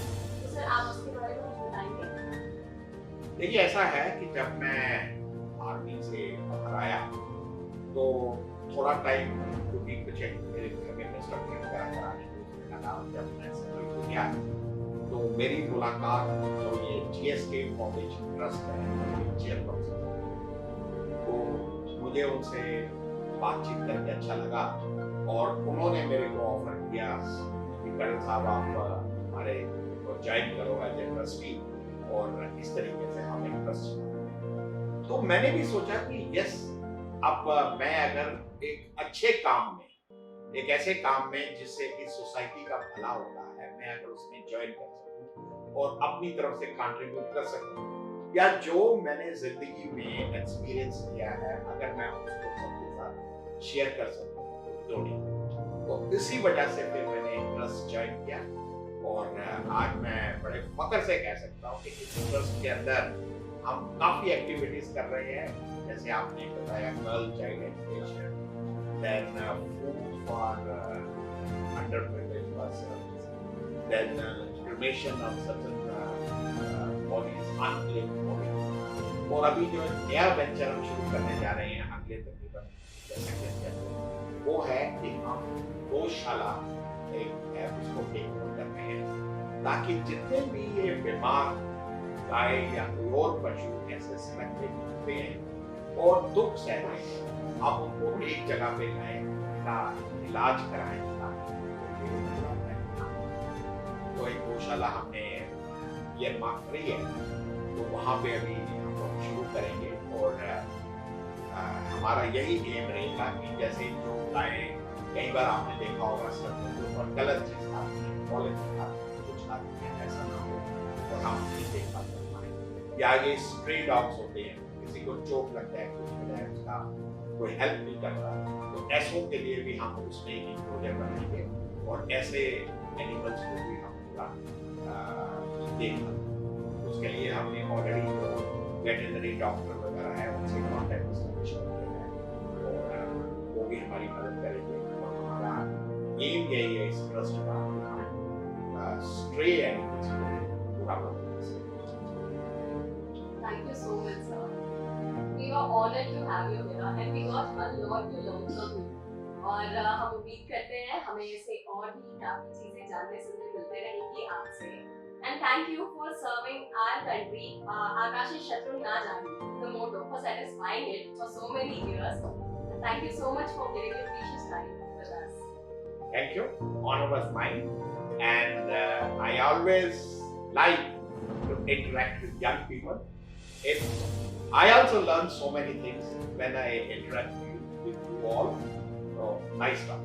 तो सर आप उसके बारे में कुछ बताएंगे? देखिए ऐसा है कि जब मैं आर्मी से बाहर आया तो थोड़ा टाइम क्योंकि कुछ मेरे घर में कंस्ट्रक्शन वगैरह कराने को लगा. जब मैं सेटल हो गया तो मेरी मुलाकात जो ये GSK फाउंडेशन ट्रस्ट है चेयरपर्सन, तो मुझे उनसे बातचीत करके अच्छा लगा, और उन्होंने मेरे को ऑफर किया कि कर्नल साहब आप हमारे को ज्वाइन करो एज ए ट्रस्टी, और इस तरीके से हम एक ट्रस्ट. तो मैंने भी सोचा कि यस, अब मैं अगर एक अच्छे काम में, एक ऐसे काम में जिससे कि सोसाइटी का भला होता है, मैं अगर उसमें ज्वाइन कर सकूं और अपनी तरफ से कंट्रीब्यूट कर सकूं, या जो मैंने जिंदगी में एक्सपीरियंस किया है अगर मैं उसको सबके साथ शेयर कर सकूं तो क्यों नहीं. तो इसी वजह से फिर मैंने ट्रस्ट ज्वाइन किया, और आज मैं बड़े फख्र से कह सकता हूँ कि इस ट्रस्ट के अंदर हम काफी एक्टिविटीज कर रहे हैं. जैसे आपने बताया girl child education, then food for underprivileged persons, then cremation of certain bodies, unclaimed bodies. और अभी जो नया वेंचर हम शुरू करने जा रहे हैं अगले तकरीबन 10 दिन, वो है कि हम गौशाला एक है उसको टेक ओवर कर रहे हैं, ताकि जितने भी ये बीमार गाय या कोई और पशु ऐसे सड़क पे घूमते हैं और दुख सह रहे हैं, आप उनको एक जगह पे लाएं, उनका इलाज कराएं, तो एक गौशाला हमने ये मार्क करी है, तो वहाँ पे अभी हम लोग शुरू करेंगे. और हमारा यही एम रहेगा कि जैसे जो गायें कई बार आपने देखा होगा सड़कों पर गलत चीज खाती है, पॉलिथीन खाती है, कुछ खाती है, ऐसा ना हो, और देखा करना है, या ये स्ट्रे डॉग्स होते हैं, किसी को चोट लगता है, कुछ होता है, उसका कोई हेल्प नहीं करता, तो ऐसों के लिए भी हम उसमें इंक्लूडेड बनाएंगे और ऐसे एनिमल्स को भी हम पूरा देखना। उसके लिए हमने ऑलरेडी जो वेटरनरी डॉक्टर वगैरह है उनसे कॉन्टैक्ट एस्टैब्लिश किया है और वो भी हमारी मदद करेंगे। और हमारा एम यही है इस ट्रस्ट का, स्ट्रे एनिमल्स को पूरा मदद। Thank you so much, sir. We were honored to have you here and we got a lot to learn from you. और हम उम्मीद करते हैं हमें ऐसे और भी काफी चीजें जानने सुनने मिलते रहेंगी आपसे। And thank you for serving our country, आकाशी शत्रु ना जाने, the motto for satisfying it for so many years. And thank you so much for giving your precious time with us. Thank you. Honor was mine, and I always like to interact with young people. I also learn so many things when I interact with you all. So nice talk.